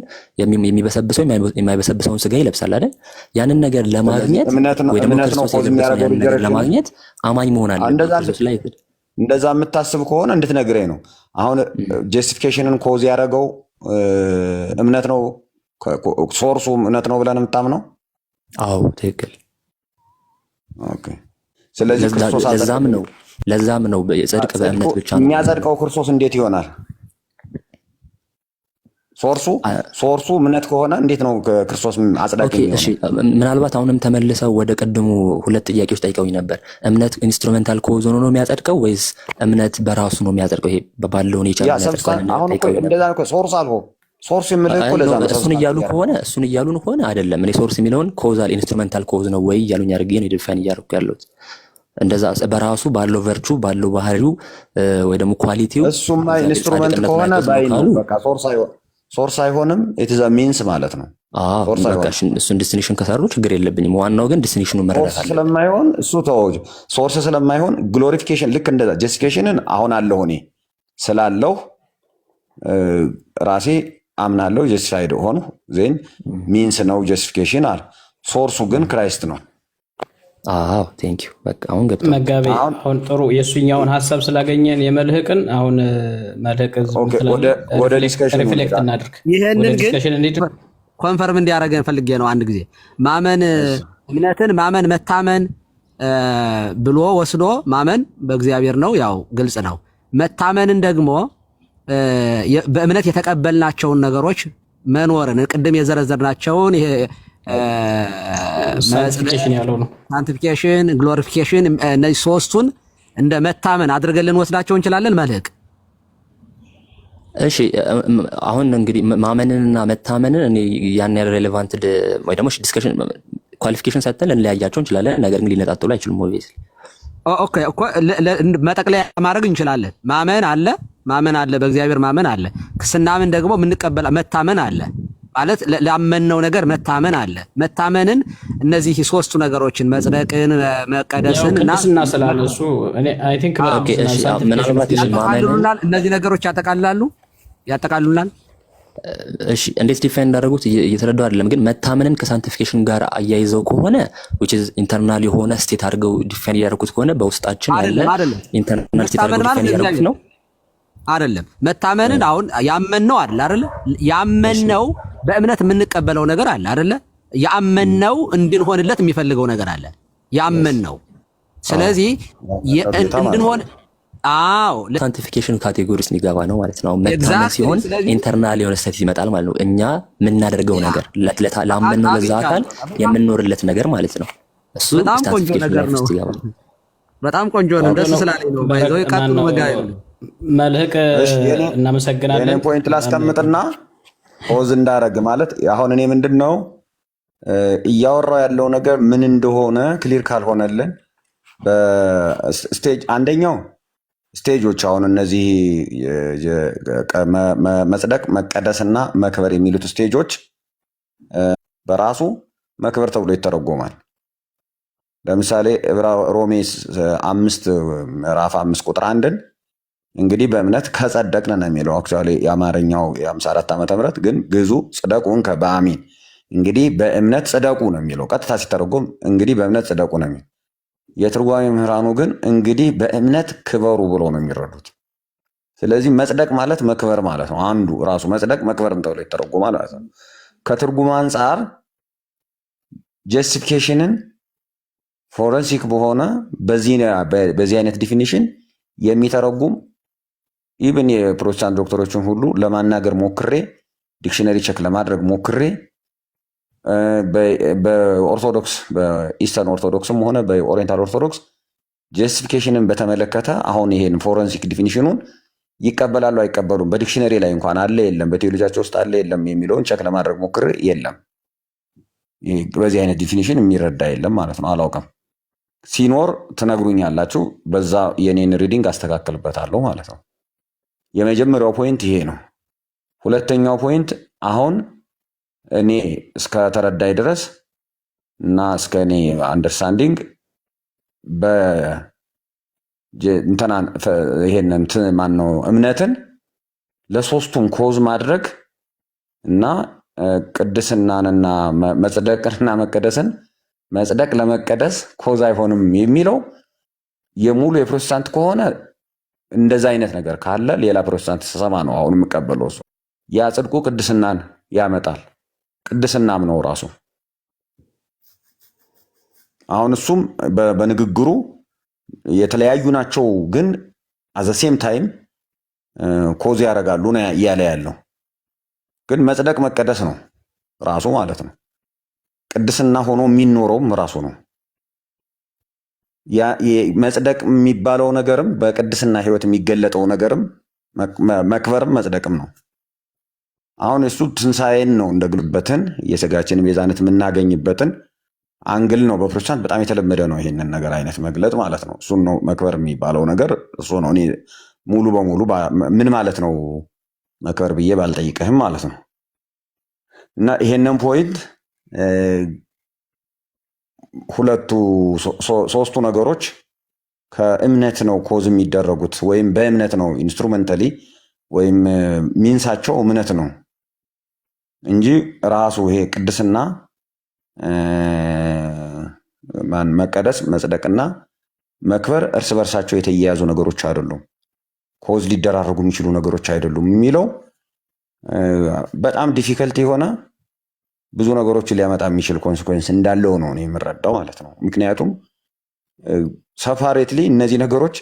የሚበሰብሰው የማይበሰብሰውን ስጋ ይለብሳል አይደል? ያንን ነገር ለማግኘት ወይ ደግሞ ክርስቶስ የለበሰውን ነገር ለማግኘት አማኝ መሆን አለበት። እንደዛ የምታስብ ከሆነ እንድትነግረኝ ነው። አሁን ጀስቲፊኬሽንን ኮዝ ያደረገው እምነት ነው፣ ሶርሱ እምነት ነው ብለን የምታምነው? አዎ ትክክል። ስለዚህ ለዛም ነው ጽድቅ በእምነት ብቻ ነው የሚያጸድቀው። ክርስቶስ እንዴት ይሆናል? ሶርሱ እምነት ከሆነ እንዴት ነው ክርስቶስ አጽዳቂ? ምናልባት አሁንም ተመልሰው ወደ ቀድሞ ሁለት ጥያቄዎች ጠይቀውኝ ነበር። እምነት ኢንስትሩሜንታል ኮዝ ሆኖ ነው የሚያጸድቀው ወይስ እምነት በራሱ ነው የሚያጸድቀው? ይሄ ባለው ኔቸር ሶርስ የምልህ እኮ ለዛ ነው። እሱን እያሉን ከሆነ አይደለም። እኔ ሶርስ የሚለውን ኮዛል ኢንስትሩሜንታል ኮዝ ነው ወይ እያሉኝ አድርጌ ነው ዲፋይን እያደረኩ ያለሁት። እንደዛ በራሱ ባለው ቨርቹ ባለው ባህሪው ወይ ደግሞ ኳሊቲው እሱማ ኢንስትሩሜንት ከሆነ ባይ ነው በቃ ሶርስ አይሆን ሶርስ አይሆንም። ኢትዝ ሚንስ ማለት ነው። እሱን ዲስቲንክሽን ከሰሩ ችግር የለብኝም። ዋናው ግን ዲስቲንክሽኑ መረዳት አለ። ስለማይሆን እሱ ተወው። ሶርስ ስለማይሆን ግሎሪፊኬሽን ልክ እንደዛ ጀስቲፊኬሽንን አሁን አለሁ እኔ ስላለሁ ራሴ አምናለሁ ጀስቲፋይድ ሆኑ ዜን ሚንስ ነው ጀስቲፊኬሽን አለ። ሶርሱ ግን ክራይስት ነው። አዎ ቴንክ ዩ። በቃ አሁን ገብቶ መጋቤ አሁን ጥሩ የእሱኛውን ሀሳብ ስላገኘን የመልህቅን አሁን መልህቅ ወደ ዲስከሽን ሪፍሌክት እናድርግ። ይህንን ግን ኮንፈርም እንዲያደርገን ፈልጌ ነው። አንድ ጊዜ ማመን እምነትን ማመን መታመን ብሎ ወስዶ ማመን በእግዚአብሔር ነው፣ ያው ግልጽ ነው። መታመንን ደግሞ በእምነት የተቀበልናቸውን ነገሮች መኖርን ቅድም የዘረዘርናቸውን ይሄ ሳንቲፊኬሽን፣ ግሎሪፊኬሽን እነዚህ ሶስቱን እንደ መታመን አድርገን ልንወስዳቸው እንችላለን። መልህቅ እሺ፣ አሁን እንግዲህ ማመንንና መታመንን እኔ ያን ያለ ሬሌቫንት ወይ ደግሞ ዲስከሽን ኳሊፊኬሽን ሰጥተን ልንለያያቸው እንችላለን። ነገር ግን ሊነጣጥሉ አይችሉም። ኦብቪየስሊ ኦኬ እኮ መጠቅለያ ማድረግ እንችላለን። ማመን አለ በእግዚአብሔር ማመን አለ። ስናምን ደግሞ የምንቀበል መታመን አለ ማለት ላመንነው ነገር መታመን አለ። መታመንን እነዚህ ሶስቱ ነገሮችን መጽደቅን፣ መቀደስን እና ስላለሱ አይ ቲንክ እነዚህ ነገሮች ያጠቃልሉናል። እሺ እንዴት ዲፋይን እንዳደረጉት እየተረዳው አይደለም። ግን መታመንን ከሳንቲፊኬሽን ጋር አያይዘው ከሆነ which is ኢንተርናል የሆነ ስቴት አድርገው ዲፋይን ያደረጉት ከሆነ በውስጣችን ያለ ኢንተርናል ስቴት አድርገው ዲፋይን ያደረጉት ነው አይደለም። መታመንን አሁን ያመንነው አይደል? ያመንነው በእምነት የምንቀበለው ነገር አለ አይደል? ያመንነው እንድንሆንለት የሚፈልገው ነገር አለ ያመንነው። ስለዚህ እንድንሆን ሳንቲፊኬሽን ካቴጎሪ ውስጥ ሊገባ ነው ማለት ነው። መታመን ሲሆን ኢንተርናል የሆነ ስቴት ይመጣል ማለት ነው። እኛ የምናደርገው ነገር ላመንነው ለዛ አካል የምንኖርለት ነገር ማለት ነው። እሱ ሳንቲፊኬሽን ውስጥ ይገባል። በጣም ቆንጆ ነው። ደስ ስላለኝ ነው ባይዘው ይካተሉ መጋይ መልህቅ እናመሰግናለን። የኔን ፖይንት ላስቀምጥና ፖዝ እንዳረግ ማለት አሁን እኔ ምንድነው እያወራው ያለው ነገር ምን እንደሆነ ክሊር ካልሆነልን በስቴጅ አንደኛው ስቴጆች አሁን እነዚህ መጽደቅ፣ መቀደስና መክበር የሚሉት ስቴጆች በራሱ መክበር ተብሎ ይተረጎማል። ለምሳሌ ሮሜ 5 ምዕራፍ 5 ቁጥር 1 እንግዲህ በእምነት ከጸደቅን ነው የሚለው። አክቹዋሊ የአማርኛው የ54 ዓመተ ምህረት ግን ግዙ ጽደቁን በአሚን እንግዲህ በእምነት ጽደቁ ነው የሚለው። ቀጥታ ሲተረጎም እንግዲህ በእምነት ጽደቁ ነው የሚለው። የትርጓሜ ምህራኑ ግን እንግዲህ በእምነት ክበሩ ብሎ ነው የሚረዱት። ስለዚህ መጽደቅ ማለት መክበር ማለት ነው። አንዱ ራሱ መጽደቅ መክበርም ተብሎ ይተረጎማል ማለት ነው። ከትርጉም አንጻር ጀስቲፊኬሽንን ፎረንሲክ በሆነ በዚህ አይነት ዲፊኒሽን የሚተረጉም ኢቭን የፕሮቴስታንት ዶክተሮችን ሁሉ ለማናገር ሞክሬ ዲክሽነሪ ቼክ ለማድረግ ሞክሬ በኦርቶዶክስ በኢስተርን ኦርቶዶክስም ሆነ በኦሪየንታል ኦርቶዶክስ ጀስቲፊኬሽንን በተመለከተ አሁን ይሄን ፎረንሲክ ዲፊኒሽኑን ይቀበላሉ አይቀበሉም፣ በዲክሽነሪ ላይ እንኳን አለ የለም፣ በቴዎሎጂያቸው ውስጥ አለ የለም የሚለውን ቼክ ለማድረግ ሞክሬ የለም፣ በዚህ አይነት ዲፊኒሽን የሚረዳ የለም ማለት ነው። አላውቅም። ሲኖር ትነግሩኛላችሁ፣ በዛ የኔን ሪዲንግ አስተካክልበታለሁ ማለት ነው። የመጀመሪያው ፖይንት ይሄ ነው። ሁለተኛው ፖይንት አሁን እኔ እስከተረዳይ ድረስ እና እስከ እኔ አንደርስታንዲንግ ይሄንን ማነው እምነትን ለሶስቱም ኮዝ ማድረግ እና ቅድስናንና መጽደቅንና መቀደስን መጽደቅ ለመቀደስ ኮዝ አይሆንም የሚለው የሙሉ የፕሮቴስታንት ከሆነ እንደዛ አይነት ነገር ካለ ሌላ ፕሮቴስታንት ተሰማ ነው አሁን የምቀበለው። እሱ ያ ጽድቁ ቅድስናን ያመጣል። ቅድስናም ነው ራሱ። አሁን እሱም በንግግሩ የተለያዩ ናቸው፣ ግን አዘ ሴም ታይም ኮዝ ያደርጋሉ ነው እያለ ያለው። ግን መጽደቅ መቀደስ ነው ራሱ ማለት ነው። ቅድስና ሆኖ የሚኖረውም ራሱ ነው። መጽደቅ የሚባለው ነገርም በቅድስና ህይወት የሚገለጠው ነገርም መክበርም መጽደቅም ነው። አሁን እሱ ትንሣኤን ነው እንደግልበትን የሥጋችን ቤዛነት የምናገኝበትን አንግል ነው። በፕሮቴስታንት በጣም የተለመደ ነው ይሄንን ነገር አይነት መግለጥ ማለት ነው። እሱን ነው መክበር የሚባለው ነገር እሱ ነው። እኔ ሙሉ በሙሉ ምን ማለት ነው መክበር ብዬ ባልጠይቅህም ማለት ነው። እና ይሄንን ፖይንት ሶስቱ ነገሮች ከእምነት ነው ኮዝ የሚደረጉት ወይም በእምነት ነው ኢንስትሩመንታሊ ወይም ሚንሳቸው እምነት ነው እንጂ ራሱ ይሄ ቅድስና መቀደስ መጽደቅና መክበር እርስ በርሳቸው የተያያዙ ነገሮች አይደሉም፣ ኮዝ ሊደራረጉ የሚችሉ ነገሮች አይደሉም የሚለው በጣም ዲፊከልት የሆነ ብዙ ነገሮችን ሊያመጣ የሚችል ኮንሲኩዌንስ እንዳለው ነው እኔ የምረዳው ማለት ነው። ምክንያቱም ሰፓሬትሊ እነዚህ ነገሮች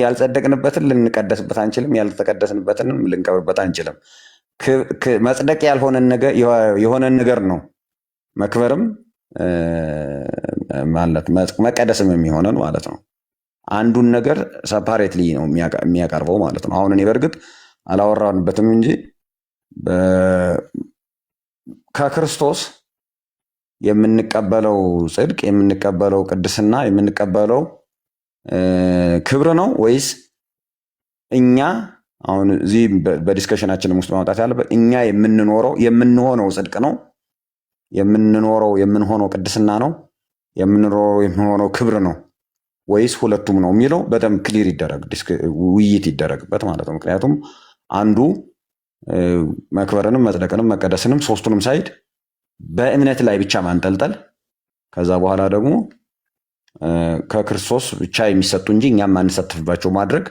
ያልጸደቅንበትን ልንቀደስበት አንችልም፣ ያልተቀደስንበትንም ልንቀብርበት አንችልም። መጽደቅ የሆነን ነገር ነው መክበርም ማለት መቀደስም የሚሆነን ማለት ነው። አንዱን ነገር ሰፓሬትሊ ነው የሚያቀርበው ማለት ነው። አሁን እኔ በእርግጥ አላወራንበትም እንጂ ከክርስቶስ የምንቀበለው ጽድቅ፣ የምንቀበለው ቅድስና፣ የምንቀበለው ክብር ነው ወይስ እኛ አሁን እዚህ በዲስከሽናችንም ውስጥ ማውጣት ያለበት እኛ የምንሆነው ጽድቅ ነው፣ የምንሆነው ቅድስና ነው፣ የምንሆነው ክብር ነው ወይስ ሁለቱም ነው የሚለው በጣም ክሊር ይደረግ፣ ውይይት ይደረግበት ማለት ነው። ምክንያቱም አንዱ መክበርንም መጽደቅንም መቀደስንም ሶስቱንም ሳይድ በእምነት ላይ ብቻ ማንጠልጠል ከዛ በኋላ ደግሞ ከክርስቶስ ብቻ የሚሰጡ እንጂ እኛም ማንሳተፍባቸው ማድረግ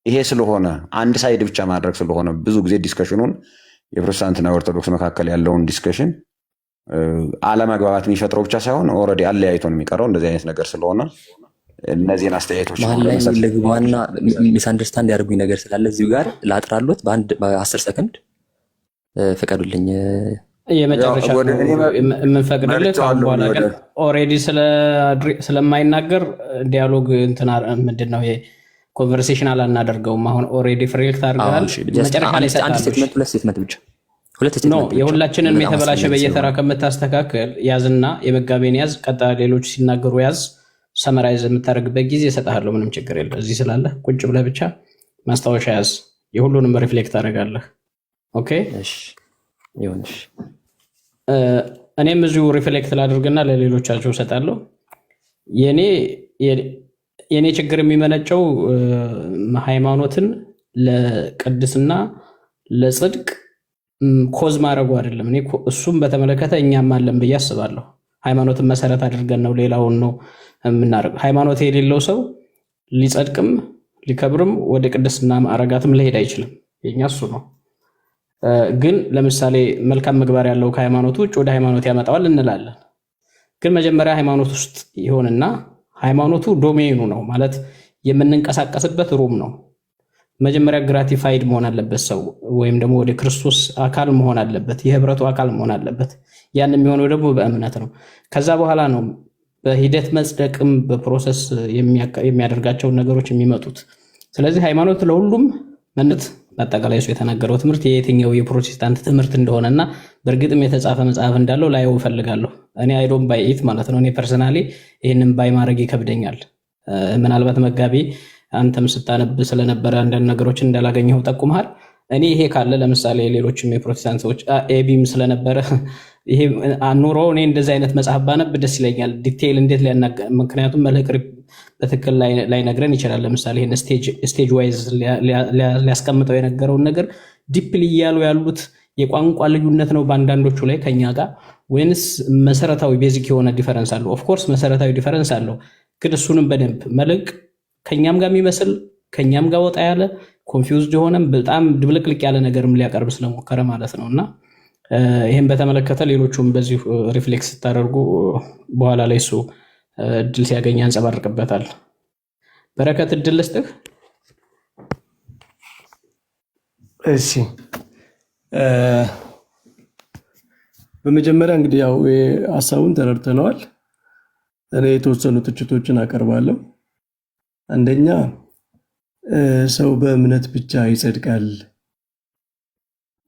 ይሄ ስለሆነ አንድ ሳይድ ብቻ ማድረግ ስለሆነ ብዙ ጊዜ ዲስከሽኑን የፕሮቴስታንትና ኦርቶዶክስ መካከል ያለውን ዲስከሽን አለመግባባት የሚፈጥረው ብቻ ሳይሆን ኦልሬዲ አለያይቶን የሚቀረው እንደዚህ አይነት ነገር ስለሆነ እነዚህን አስተያየቶች ልግባና ሚስ አንደርስታንድ ያደርጉኝ ነገር ስላለ እዚሁ ጋር ላጥራሎት በ10 ሰከንድ ፍቀዱልኝ። የመጨረሻ የምንፈቅድልህ ከአሁን በኋላ ግን ኦልሬዲ ስለማይናገር ዲያሎግ እንትና ምንድን ነው ይሄ ኮንቨርሴሽን አላናደርገውም። አሁን ኦልሬዲ ፍሬክት አድርገሃል። መጨረሻ ላይ አንድ ስቴትመንት ሁለት ስቴትመንት ብቻ የሁላችንን የተበላሸ በየተራ ከምታስተካከል ያዝና የመጋቤን ያዝ፣ ቀጣ ሌሎች ሲናገሩ ያዝ፣ ሰመራይዝ የምታደርግበት ጊዜ እሰጥሃለሁ። ምንም ችግር የለ። እዚህ ስላለ ቁጭ ብለህ ብቻ ማስታወሻ ያዝ፣ የሁሉንም ሪፍሌክት አደርጋለህ። ኦኬ ይሁንሽ። እኔም እዚሁ ሪፍሌክት ላድርግና ለሌሎቻቸው እሰጣለሁ። የኔ ችግር የሚመነጨው ሃይማኖትን ለቅድስና ለጽድቅ ኮዝ ማድረጉ አይደለም። እኔ እሱም በተመለከተ እኛም አለን ብዬ አስባለሁ። ሃይማኖትን መሰረት አድርገን ነው ሌላውን ነው የምናደርገው። ሃይማኖት የሌለው ሰው ሊጸድቅም ሊከብርም ወደ ቅድስና ማዕረጋትም ሊሄድ አይችልም። የኛ እሱ ነው። ግን ለምሳሌ መልካም ምግባር ያለው ከሃይማኖት ውጭ ወደ ሃይማኖት ያመጣዋል እንላለን። ግን መጀመሪያ ሃይማኖት ውስጥ ይሆንና ሃይማኖቱ ዶሜኑ ነው ማለት የምንንቀሳቀስበት ሩም ነው። መጀመሪያ ግራቲፋይድ መሆን አለበት ሰው ወይም ደግሞ ወደ ክርስቶስ አካል መሆን አለበት፣ የህብረቱ አካል መሆን አለበት። ያን የሚሆነው ደግሞ በእምነት ነው። ከዛ በኋላ ነው በሂደት መጽደቅም በፕሮሰስ የሚያደርጋቸውን ነገሮች የሚመጡት። ስለዚህ ሃይማኖት ለሁሉም ማለት በአጠቃላይ እሱ የተናገረው ትምህርት የየትኛው የፕሮቴስታንት ትምህርት እንደሆነና በእርግጥም የተጻፈ መጽሐፍ እንዳለው ላየው እፈልጋለሁ። እኔ አይዶን ባይ ኢት ማለት ነው። እኔ ፐርሰናሊ ይህንን ባይ ማድረግ ይከብደኛል። ምናልባት መጋቢ አንተም ስታነብ ስለነበረ አንዳንድ ነገሮችን እንዳላገኘው ጠቁመሃል። እኔ ይሄ ካለ ለምሳሌ ሌሎችም የፕሮቴስታንት ሰዎች ኤቢም ስለነበረ ይሄ ኑሮ እኔ እንደዚህ አይነት መጽሐፍ ባነብ ደስ ይለኛል። ዲቴይል እንዴት ምክንያቱም መልህቅ በትክክል ላይ ነግረን ይችላል። ለምሳሌ ይሄን ስቴጅ ዋይዝ ሊያስቀምጠው የነገረውን ነገር ዲፕሊ እያሉ ያሉት የቋንቋ ልዩነት ነው በአንዳንዶቹ ላይ ከኛ ጋር ወይንስ መሰረታዊ ቤዚክ የሆነ ዲፈረንስ አለው? ኦፍኮርስ መሰረታዊ ዲፈረንስ አለው። ግን እሱንም በደንብ መልህቅ ከኛም ጋር የሚመስል ከኛም ጋር ወጣ ያለ ኮንፊውዝድ የሆነም በጣም ድብልቅልቅ ያለ ነገርም ሊያቀርብ ስለሞከረ ማለት ነው። እና ይህም በተመለከተ ሌሎቹም በዚሁ ሪፍሌክስ ስታደርጉ በኋላ ላይ እሱ እድል ሲያገኝ ያንጸባርቅበታል። በረከት እድል ልስጥህ። እሺ፣ በመጀመሪያ እንግዲህ ያው ሀሳቡን ተረድተነዋል። እኔ የተወሰኑ ትችቶችን አቀርባለሁ። አንደኛ ሰው በእምነት ብቻ ይጸድቃል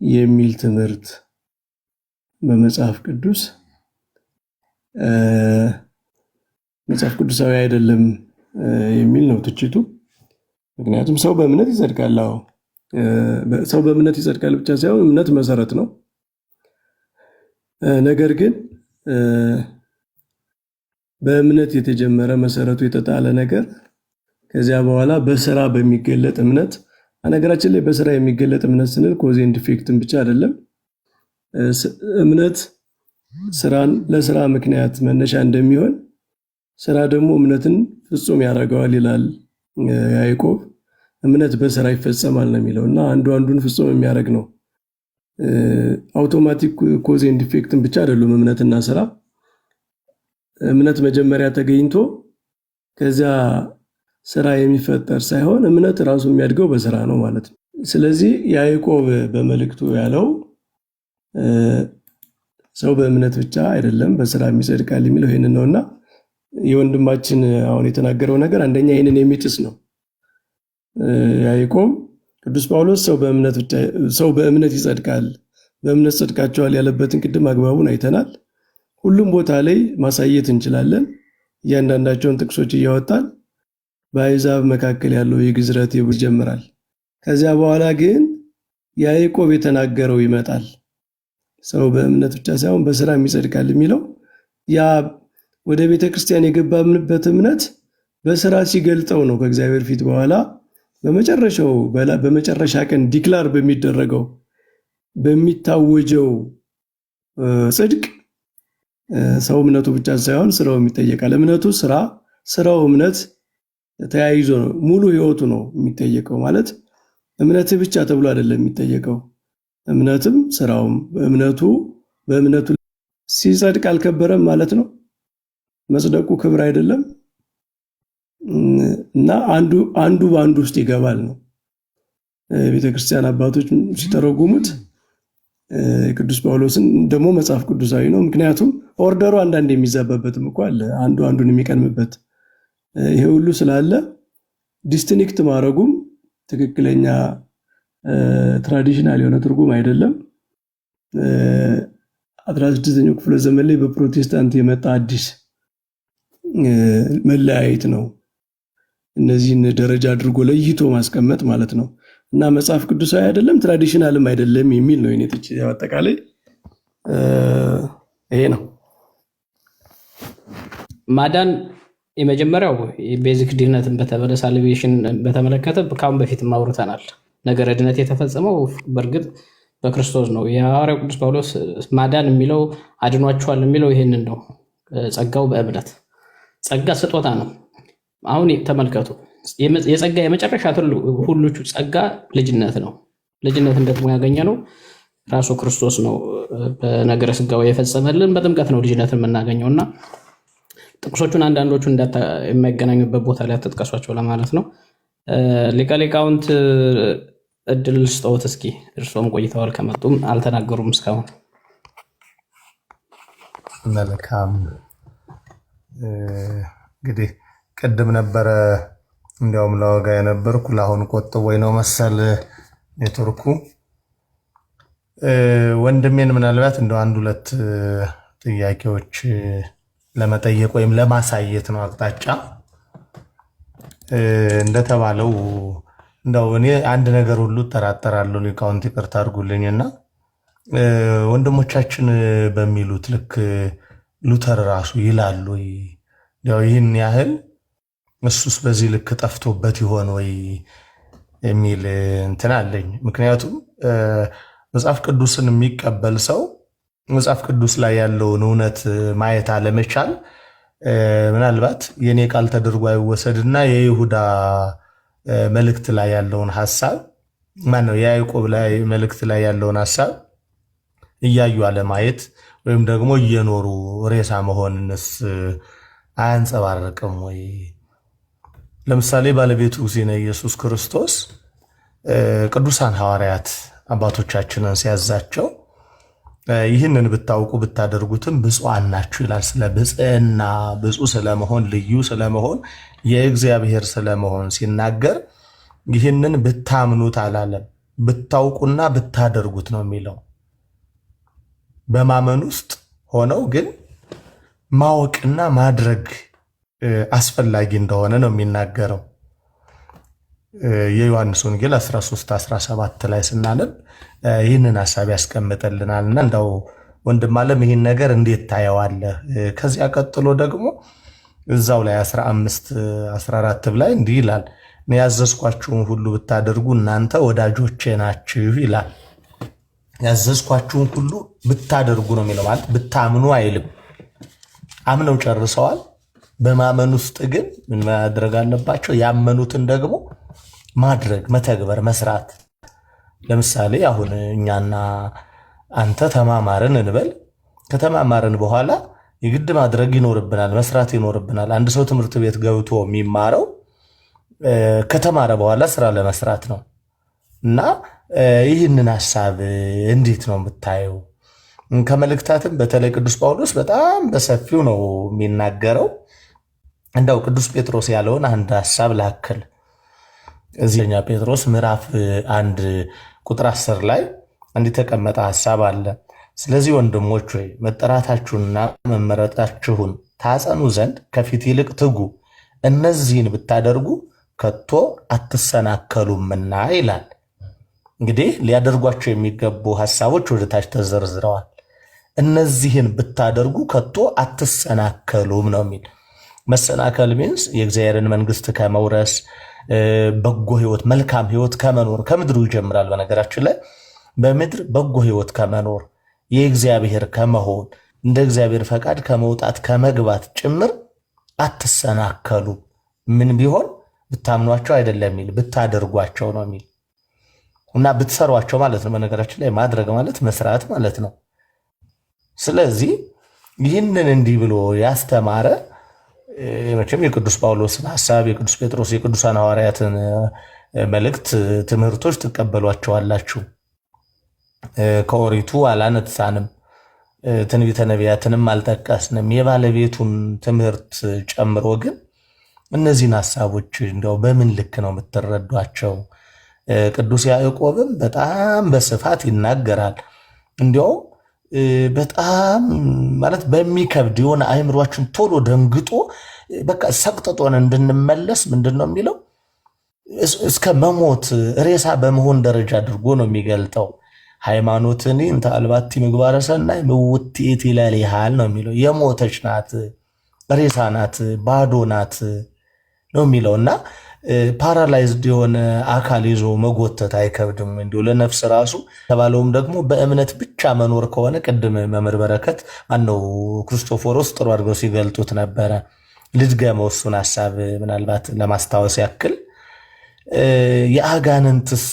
የሚል ትምህርት በመጽሐፍ ቅዱስ መጽሐፍ ቅዱሳዊ አይደለም የሚል ነው ትችቱ። ምክንያቱም ሰው በእምነት ይጸድቃል። ሰው በእምነት ይጸድቃል ብቻ ሳይሆን እምነት መሰረት ነው። ነገር ግን በእምነት የተጀመረ መሰረቱ የተጣለ ነገር ከዚያ በኋላ በስራ በሚገለጥ እምነት ነገራችን ላይ በስራ የሚገለጥ እምነት ስንል ኮዝ ኤንድ ኢፌክትን ብቻ አይደለም። እምነት ስራን ለስራ ምክንያት መነሻ እንደሚሆን ስራ ደግሞ እምነትን ፍጹም ያደርገዋል ይላል ያዕቆብ። እምነት በስራ ይፈጸማል ነው የሚለው እና አንዱ አንዱን ፍጹም የሚያደርግ ነው። አውቶማቲክ ኮዝ ኤንድ ኢፌክትን ብቻ አይደሉም እምነትና ስራ። እምነት መጀመሪያ ተገኝቶ ከዚያ ስራ የሚፈጠር ሳይሆን እምነት ራሱ የሚያድገው በስራ ነው ማለት ነው። ስለዚህ ያዕቆብ በመልእክቱ ያለው ሰው በእምነት ብቻ አይደለም በስራ የሚጸድቃል የሚለው ይሄንን ነውና የወንድማችን አሁን የተናገረው ነገር አንደኛ ይሄንን የሚጥስ ነው። ያዕቆብ ቅዱስ ጳውሎስ ሰው በእምነት ይጸድቃል፣ በእምነት ጸድቃቸዋል ያለበትን ቅድም አግባቡን አይተናል። ሁሉም ቦታ ላይ ማሳየት እንችላለን። እያንዳንዳቸውን ጥቅሶች እያወጣን በአሕዛብ መካከል ያለው የግዝረት ይጀምራል። ከዚያ በኋላ ግን ያዕቆብ የተናገረው ይመጣል። ሰው በእምነት ብቻ ሳይሆን በስራ ይጸድቃል የሚለው ያ ወደ ቤተክርስቲያን የገባንበት እምነት በስራ ሲገልጠው ነው። ከእግዚአብሔር ፊት በኋላ በመጨረሻ ቀን ዲክላር በሚደረገው በሚታወጀው ጽድቅ ሰው እምነቱ ብቻ ሳይሆን ስራው ይጠየቃል። እምነቱ ስራው እምነት ተያይዞ ነው። ሙሉ ህይወቱ ነው የሚጠየቀው። ማለት እምነት ብቻ ተብሎ አይደለም የሚጠየቀው፣ እምነትም ስራውም። በእምነቱ ሲጸድቅ አልከበረም ማለት ነው። መጽደቁ ክብር አይደለም እና አንዱ በአንዱ ውስጥ ይገባል ነው። ቤተክርስቲያን አባቶች ሲተረጉሙት ቅዱስ ጳውሎስን ደግሞ መጽሐፍ ቅዱሳዊ ነው። ምክንያቱም ኦርደሩ አንዳንድ የሚዛባበትም እኮ አለ፣ አንዱን የሚቀድምበት። ይሄ ሁሉ ስላለ ዲስቲንክት ማድረጉም ትክክለኛ ትራዲሽናል የሆነ ትርጉም አይደለም። 16ኛው ክፍለ ዘመን ላይ በፕሮቴስታንት የመጣ አዲስ መለያየት ነው። እነዚህን ደረጃ አድርጎ ለይቶ ማስቀመጥ ማለት ነው እና መጽሐፍ ቅዱሳዊ አይደለም ትራዲሽናልም አይደለም የሚል ነው። የኔ አጠቃላይ ይሄ ነው። ማዳን የመጀመሪያው ቤዚክ ድህነትን ሳልቬሽን በተመለከተ ካሁን በፊት አውርተናል። ነገረ ድነት የተፈጸመው በእርግጥ በክርስቶስ ነው። የሐዋርያው ቅዱስ ጳውሎስ ማዳን የሚለው አድኗቸዋል የሚለው ይሄንን ነው። ጸጋው በእምነት ጸጋ ስጦታ ነው። አሁን ተመልከቱ፣ የጸጋ የመጨረሻ ሁሉ ጸጋ ልጅነት ነው። ልጅነትን ደግሞ ያገኘ ነው ራሱ ክርስቶስ ነው። በነገረ ስጋው የፈጸመልን በጥምቀት ነው ልጅነትን የምናገኘውና ጥቅሶቹን አንዳንዶቹ የማይገናኙበት ቦታ ላይ ተጥቀሷቸው ለማለት ነው። ሊቀ ሊቃውንት እድል ስጠውት እስኪ። እርሶም ቆይተዋል፣ ከመጡም አልተናገሩም እስካሁን። መልካም እንግዲህ ቅድም ነበረ እንዲያውም ለወጋ የነበርኩ ለአሁን ቆጥቦኝ ነው መሰል ኔትወርኩ። ወንድሜን ምናልባት እንደው አንድ ሁለት ጥያቄዎች ለመጠየቅ ወይም ለማሳየት ነው አቅጣጫ። እንደተባለው እንደው እኔ አንድ ነገር ሁሉ እጠራጠራለሁ፣ ሊቃውንት ይቅርታ አድርጉልኝና ወንድሞቻችን በሚሉት ልክ ሉተር ራሱ ይላሉ ያው ይህን ያህል እሱስ በዚህ ልክ ጠፍቶበት ይሆን ወይ የሚል እንትን አለኝ። ምክንያቱም መጽሐፍ ቅዱስን የሚቀበል ሰው መጽሐፍ ቅዱስ ላይ ያለውን እውነት ማየት አለመቻል ምናልባት የኔ ቃል ተደርጎ አይወሰድና የይሁዳ መልእክት ላይ ያለውን ሐሳብ ማነው የያዕቆብ ላይ መልእክት ላይ ያለውን ሐሳብ እያዩ አለማየት ወይም ደግሞ እየኖሩ ሬሳ መሆንንስ አያንጸባርቅም ወይ? ለምሳሌ ባለቤቱ ጊዜነ ኢየሱስ ክርስቶስ ቅዱሳን ሐዋርያት አባቶቻችንን ሲያዛቸው ይህንን ብታውቁ ብታደርጉትም ብፁዓን ናችሁ ይላል። ስለ ብፅዕና ብፁዕ ስለመሆን ልዩ ስለመሆን የእግዚአብሔር ስለመሆን ሲናገር ይህንን ብታምኑት አላለም፣ ብታውቁና ብታደርጉት ነው የሚለው። በማመን ውስጥ ሆነው ግን ማወቅና ማድረግ አስፈላጊ እንደሆነ ነው የሚናገረው። የዮሐንስ ወንጌል 13:17 ላይ ስናነብ ይህንን ሀሳብ ያስቀምጥልናል። እና እንዳው ወንድም ዓለም ይህን ነገር እንዴት ታየዋለህ? ከዚያ ቀጥሎ ደግሞ እዛው ላይ 15:14 ላይ እንዲህ ይላል፣ እኔ ያዘዝኳችሁን ሁሉ ብታደርጉ እናንተ ወዳጆቼ ናችሁ ይላል። ያዘዝኳችሁን ሁሉ ብታደርጉ ነው የሚለው። ማለት ብታምኑ አይልም። አምነው ጨርሰዋል። በማመን ውስጥ ግን ምን ማድረግ አለባቸው? ያመኑትን ደግሞ ማድረግ፣ መተግበር፣ መስራት። ለምሳሌ አሁን እኛና አንተ ተማማርን እንበል። ከተማማርን በኋላ የግድ ማድረግ ይኖርብናል፣ መስራት ይኖርብናል። አንድ ሰው ትምህርት ቤት ገብቶ የሚማረው ከተማረ በኋላ ስራ ለመስራት ነው። እና ይህንን ሀሳብ እንዴት ነው የምታየው? ከመልእክታትም በተለይ ቅዱስ ጳውሎስ በጣም በሰፊው ነው የሚናገረው። እንደው ቅዱስ ጴጥሮስ ያለውን አንድ ሀሳብ ላክል። እዚህኛ ጴጥሮስ ምዕራፍ 1 ቁጥር 10 ላይ እንዲህ የተቀመጠ ሀሳብ አለ። ስለዚህ ወንድሞች ሆይ መጠራታችሁንና መመረጣችሁን ታጸኑ ዘንድ ከፊት ይልቅ ትጉ፣ እነዚህን ብታደርጉ ከቶ አትሰናከሉምና ይላል። እንግዲህ ሊያደርጓቸው የሚገቡ ሀሳቦች ወደ ታች ተዘርዝረዋል። እነዚህን ብታደርጉ ከቶ አትሰናከሉም ነው የሚል። መሰናከል ሚንስ የእግዚአብሔርን መንግስት ከመውረስ በጎ ህይወት፣ መልካም ህይወት ከመኖር ከምድሩ ይጀምራል። በነገራችን ላይ በምድር በጎ ህይወት ከመኖር የእግዚአብሔር ከመሆን እንደ እግዚአብሔር ፈቃድ ከመውጣት ከመግባት ጭምር አትሰናከሉ። ምን ቢሆን ብታምኗቸው አይደለም የሚል ብታደርጓቸው ነው የሚል እና ብትሰሯቸው ማለት ነው። በነገራችን ላይ ማድረግ ማለት መስራት ማለት ነው። ስለዚህ ይህንን እንዲህ ብሎ ያስተማረ መቼም የቅዱስ ጳውሎስን ሐሳብ፣ የቅዱስ ጴጥሮስ፣ የቅዱሳን ሐዋርያትን መልእክት፣ ትምህርቶች ትቀበሏቸዋላችሁ። ከኦሪቱ አላነሳንም፣ ትንቢተ ነቢያትንም አልጠቀስንም። የባለቤቱን ትምህርት ጨምሮ ግን እነዚህን ሐሳቦች እንዲያው በምን ልክ ነው የምትረዷቸው? ቅዱስ ያዕቆብም በጣም በስፋት ይናገራል። እንዲያው በጣም ማለት በሚከብድ የሆነ አእምሯችን ቶሎ ደንግጦ በቃ ሰቅጥጦን እንድንመለስ ምንድን ነው የሚለው እስከ መሞት ሬሳ በመሆን ደረጃ አድርጎ ነው የሚገልጠው። ሃይማኖትኒ እንተ አልባቲ ምግባረ ሰናይ ምውትት ይላል ነው የሚለው። የሞተች ናት፣ ሬሳ ናት፣ ባዶ ናት ነው የሚለው እና ፓራላይዝድ የሆነ አካል ይዞ መጎተት አይከብድም እንዲሁ ለነፍስ ራሱ ተባለውም ደግሞ በእምነት ብቻ መኖር ከሆነ ቅድም መምህር በረከት ማነው ክርስቶፎሮስ ጥሩ አድርገው ሲገልጡት ነበረ። ልድገመው እሱን ሐሳብ ምናልባት ለማስታወስ ያክል የአጋንንትስ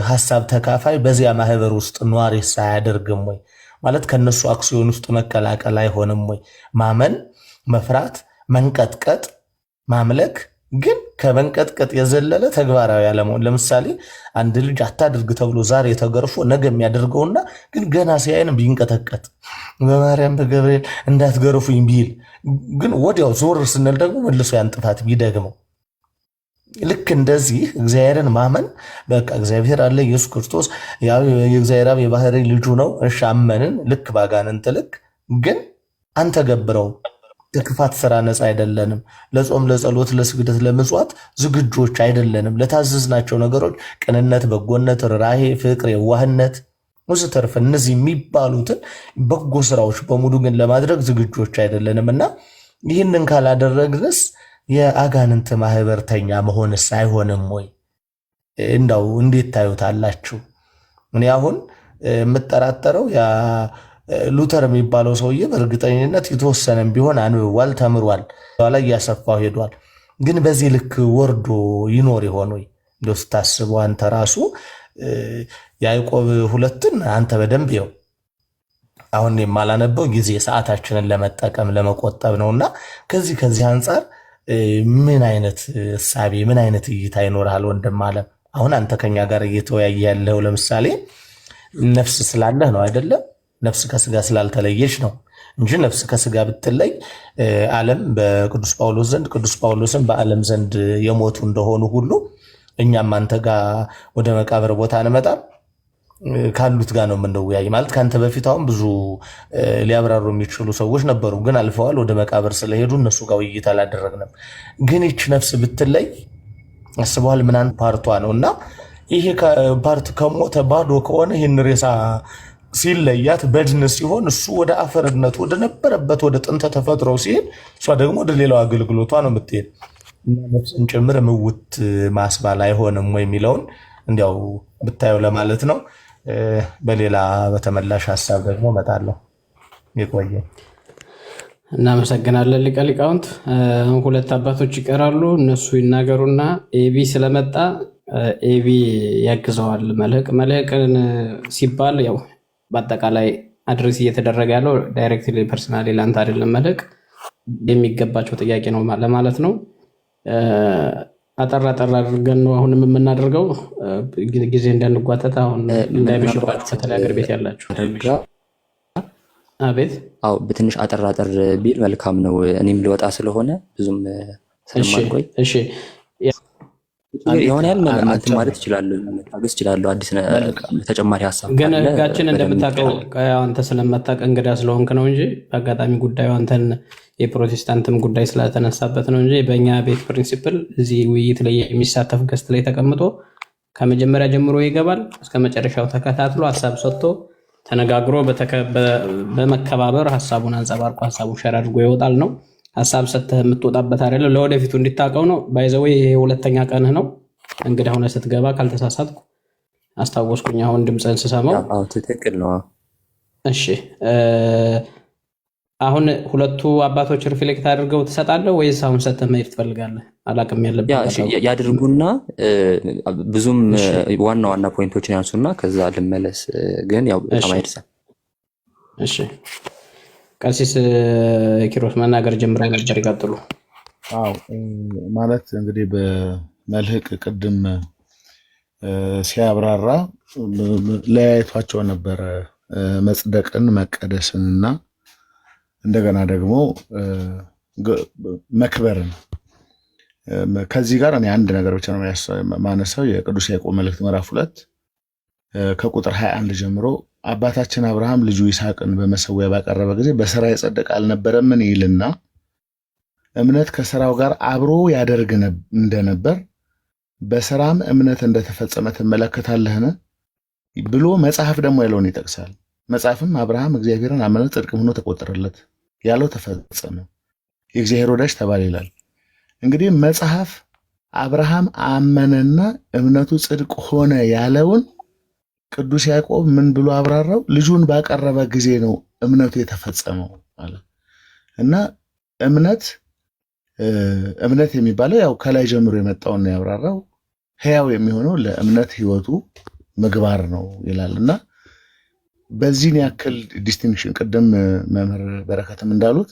ሐሳብ ተካፋይ በዚያ ማህበር ውስጥ ኗሪስ አያደርግም ወይ? ማለት ከነሱ አክሲዮን ውስጥ መቀላቀል አይሆንም ወይ? ማመን፣ መፍራት፣ መንቀጥቀጥ፣ ማምለክ ግን ከመንቀጥቀጥ የዘለለ ተግባራዊ አለመሆን። ለምሳሌ አንድ ልጅ አታድርግ ተብሎ ዛሬ ተገርፎ ነገ የሚያደርገውና ግን ገና ሲያይን ቢንቀጠቀጥ በማርያም በገብርኤል እንዳትገርፉኝ ቢል ግን ወዲያው ዞር ስንል ደግሞ መልሶ ያን ጥፋት ቢደግመው። ልክ እንደዚህ እግዚአብሔርን ማመን በቃ እግዚአብሔር አለ፣ ኢየሱስ ክርስቶስ የእግዚአብሔር አብ የባህሪ ልጁ ነው። እሺ አመንን፣ ልክ ባጋንንት ልክ ግን አንተገብረው። ከክፋት ስራ ነፃ አይደለንም። ለጾም፣ ለጸሎት፣ ለስግደት፣ ለምጽዋት ዝግጆች አይደለንም። ለታዘዝናቸው ነገሮች ቅንነት፣ በጎነት፣ ርኅራኄ፣ ፍቅር፣ የዋህነት ወዘተርፈ እነዚህ የሚባሉትን በጎ ስራዎች በሙሉ ግን ለማድረግ ዝግጆች አይደለንም እና ይህንን ካላደረግንስ የአጋንንት ማህበርተኛ መሆንስ አይሆንም ወይ? እንዳው እንዴት ታዩታላችሁ? እኔ አሁን የምጠራጠረው ሉተር የሚባለው ሰውዬ በእርግጠኝነት የተወሰነም ቢሆን አንብቧል፣ ተምሯል፣ ላይ እያሰፋው ሄዷል። ግን በዚህ ልክ ወርዶ ይኖር ይሆን ወይ? እንደው ስታስበው አንተ ራሱ ያዕቆብ 2ን አንተ በደንብ ይው። አሁን የማላነበው ጊዜ ሰዓታችንን ለመጠቀም ለመቆጠብ ነውና ከዚህ አንጻር ምን አይነት እሳቤ ምን አይነት እይታ ይኖርሃል ወንድም ዓለም? አሁን አንተ ከኛ ጋር እየተወያየ ያለው ለምሳሌ ነፍስ ስላለህ ነው አይደለም? ነፍስ ከስጋ ስላልተለየች ነው እንጂ ነፍስ ከስጋ ብትለይ ዓለም በቅዱስ ጳውሎስ ዘንድ ቅዱስ ጳውሎስን በዓለም ዘንድ የሞቱ እንደሆኑ ሁሉ እኛም አንተ ጋር ወደ መቃብር ቦታ እንመጣም ካሉት ጋር ነው የምንወያይ። ማለት ከአንተ በፊት አሁን ብዙ ሊያብራሩ የሚችሉ ሰዎች ነበሩ፣ ግን አልፈዋል። ወደ መቃብር ስለሄዱ እነሱ ጋር ውይይት አላደረግንም። ግን ይች ነፍስ ብትለይ አስበዋል ምናምን ፓርቷ ነው እና ይሄ ፓርት ከሞተ ባዶ ከሆነ ይህን ሬሳ ሲለያት በድን ሲሆን እሱ ወደ አፈርነት ወደ ነበረበት ወደ ጥንተ ተፈጥሮ ሲሄድ እሷ ደግሞ ወደ ሌላው አገልግሎቷ ነው የምትሄድ እና ነፍስን ጭምር ምውት ማስባል አይሆንም ወይ የሚለውን እንዲያው ብታየው ለማለት ነው። በሌላ በተመላሽ ሀሳብ ደግሞ እመጣለሁ። ይቆየ። እናመሰግናለን ሊቀ ሊቃውንት። ሁለት አባቶች ይቀራሉ፣ እነሱ ይናገሩና ኤቢ ስለመጣ ኤቢ ያግዘዋል። መልህቅን ሲባል ያው በአጠቃላይ አድሬስ እየተደረገ ያለው ዳይሬክትሊ ፐርሰናሊ ላንተ አይደለም፣ መልህቅ የሚገባቸው ጥያቄ ነው ለማለት ነው። አጠር አድርገን ነው አሁንም የምናደርገው ጊዜ እንዳንጓተት አሁን እንዳይመሽባችሁ በተለይ አገር ቤት ያላችሁ። አቤት። አዎ በትንሽ አጠር ቢል መልካም ነው። እኔም ልወጣ ስለሆነ ብዙም ስለማልቆይ እሺ የሆነ ያህል ማለት እችላለሁ፣ መታገስ እችላለሁ። አዲስ ተጨማሪ ሀሳብ ግን ህጋችን እንደምታውቀው አንተ ስለማታውቅ እንግዳ ስለሆንክ ነው እንጂ በአጋጣሚ ጉዳዩ አንተን የፕሮቴስታንትም ጉዳይ ስለተነሳበት ነው እንጂ በእኛ ቤት ፕሪንሲፕል እዚህ ውይይት ላይ የሚሳተፍ ገስት ላይ ተቀምጦ ከመጀመሪያ ጀምሮ ይገባል እስከ መጨረሻው ተከታትሎ ሀሳብ ሰጥቶ ተነጋግሮ በመከባበር ሀሳቡን አንጸባርቆ ሀሳቡን ሸር አድርጎ ይወጣል ነው። ሀሳብ ሰጥተህ የምትወጣበት አይደለም። ለወደፊቱ እንዲታቀው ነው። ባይዘው ይሄ ሁለተኛ ቀንህ ነው እንግዲህ ሆነ ስትገባ ካልተሳሳትኩ አስታወስኩኝ አሁን ድምፅህን ስሰማው። አዎ ትክክል ነው። እሺ አሁን ሁለቱ አባቶች ሪፍሌክት አድርገው ትሰጣለህ ወይስ አሁን ሰጥተህ መሄድ ትፈልጋለህ? አላቅም ያለበት ያድርጉና ብዙም ዋና ፖይንቶችን ያንሱና ከዛ ልመለስ። ግን ያው በጣም አይደርሳል። እሺ ቀሲስ ኪሮስ መናገር ጀምረው ነበር፣ ይቀጥሉ። አዎ ማለት እንግዲህ በመልህቅ ቅድም ሲያብራራ ለያይቷቸው ነበረ መጽደቅን መቀደስንና እንደገና ደግሞ መክበርን። ከዚህ ጋር እኔ አንድ ነገር ብቻ ነው ማነሳው። የቅዱስ ያዕቆብ መልእክት ምዕራፍ 2 ከቁጥር 21 ጀምሮ አባታችን አብርሃም ልጁ ይስሐቅን በመሰዊያ ባቀረበ ጊዜ በስራ የጸደቀ አልነበረምን ይልና እምነት ከስራው ጋር አብሮ ያደርግ እንደነበር በስራም እምነት እንደተፈጸመ ትመለከታለህን ብሎ መጽሐፍ ደግሞ ያለውን ይጠቅሳል። መጽሐፍም አብርሃም እግዚአብሔርን አመነ ጽድቅም ሆኖ ተቆጠረለት ያለው ተፈጸመ፣ የእግዚአብሔር ወዳጅ ተባለ ይላል። እንግዲህ መጽሐፍ አብርሃም አመነና እምነቱ ጽድቅ ሆነ ያለውን ቅዱስ ያዕቆብ ምን ብሎ አብራራው? ልጁን ባቀረበ ጊዜ ነው እምነቱ የተፈጸመው ማለት እና እምነት የሚባለው ያው ከላይ ጀምሮ የመጣውን ነው ያብራራው። ሕያው የሚሆነው ለእምነት ህይወቱ ምግባር ነው ይላልና በዚህን ያክል ዲስቲንክሽን ቅድም መምህር በረከትም እንዳሉት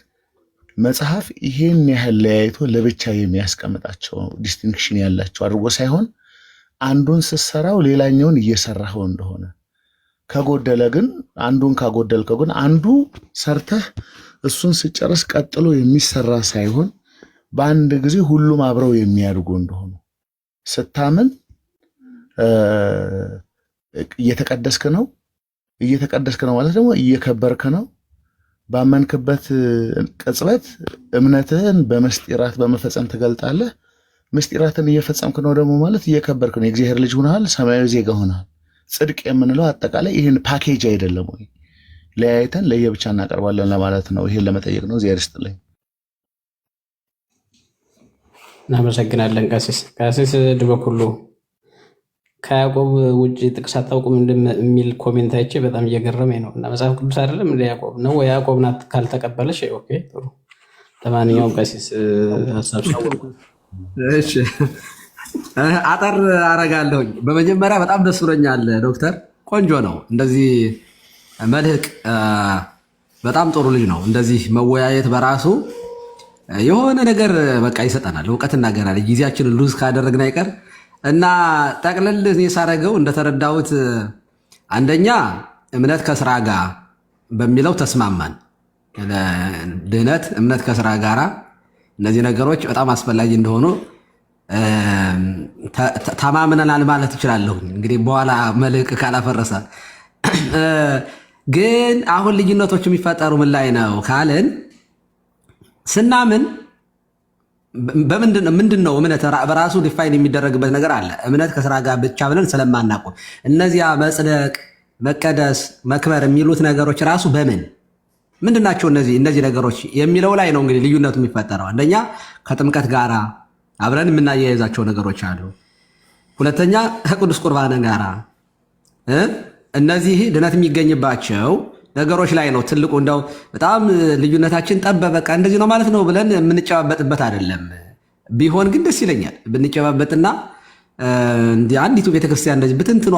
መጽሐፍ ይሄን ያህል ለያይቶ ለብቻ የሚያስቀምጣቸው ዲስቲንክሽን ያላቸው አድርጎ ሳይሆን አንዱን ስትሰራው ሌላኛውን እየሰራኸው እንደሆነ ከጎደለ ግን አንዱን ካጎደልከው ግን አንዱ ሰርተህ እሱን ስጨርስ ቀጥሎ የሚሰራ ሳይሆን በአንድ ጊዜ ሁሉም አብረው የሚያድጉ እንደሆኑ ስታምን እየተቀደስክ ነው ማለት ደግሞ እየከበርክ ነው። ባመንክበት ቅጽበት እምነትህን በመስጢራት በመፈጸም ትገልጣለህ። ምስጢራትን እየፈጸምክ ነው ደግሞ ማለት እየከበርክ ነው። የእግዚአብሔር ልጅ ሆነሃል፣ ሰማያዊ ዜጋ ሆነሃል። ጽድቅ የምንለው አጠቃላይ ይህን ፓኬጅ አይደለም ወይ? ለያይተን ለየብቻ እናቀርባለን ለማለት ነው። ይሄን ለመጠየቅ ነው። እግዚአብሔር ይስጥልኝ። እናመሰግናለን ቀሲስ ድበኩሉ። ከያዕቆብ ውጭ ጥቅስ አታውቁም እንደሚል ኮሜንት አይቼ በጣም እየገረመኝ ነው። እና መጽሐፍ ቅዱስ አይደለም እንደ ያዕቆብ ነው ወይ? ያዕቆብ ናት ካልተቀበለሽ ኦኬ ጥሩ። ለማንኛውም ቀሲስ ሀሳብ እሺ አጠር አረጋለሁኝ። በመጀመሪያ በጣም ደስ ብሎኛል ዶክተር፣ ቆንጆ ነው። እንደዚህ መልህቅ በጣም ጥሩ ልጅ ነው። እንደዚህ መወያየት በራሱ የሆነ ነገር በቃ ይሰጠናል፣ እውቀት እናገራለን። ጊዜያችንን ሉዝ ካደረግን አይቀር እና ጠቅለል እኔ ሳረገው እንደተረዳሁት አንደኛ እምነት ከስራ ጋር በሚለው ተስማማን። ድህነት እምነት ከስራ ጋራ እነዚህ ነገሮች በጣም አስፈላጊ እንደሆኑ ተማምነናል ማለት እችላለሁ። እንግዲህ በኋላ መልህቅ ካላፈረሰ ግን አሁን ልዩነቶች የሚፈጠሩ ምን ላይ ነው ካልን ስናምን ምንድን ነው እምነት በራሱ ዲፋይን የሚደረግበት ነገር አለ። እምነት ከስራ ጋር ብቻ ብለን ስለማናውቅ እነዚያ መጽደቅ፣ መቀደስ፣ መክበር የሚሉት ነገሮች ራሱ ምንድን ናቸው እነዚህ ነገሮች የሚለው ላይ ነው እንግዲህ ልዩነቱ የሚፈጠረው። አንደኛ ከጥምቀት ጋር አብረን የምናያይዛቸው ነገሮች አሉ። ሁለተኛ ከቅዱስ ቁርባን ጋር እነዚህ ድነት የሚገኝባቸው ነገሮች ላይ ነው ትልቁ። እንደው በጣም ልዩነታችን በቃ እንደዚህ ነው ማለት ነው ብለን የምንጨባበጥበት አይደለም። ቢሆን ግን ደስ ይለኛል ብንጨባበጥና አንዲቱ ቤተክርስቲያን እንደዚህ ብትንትኗ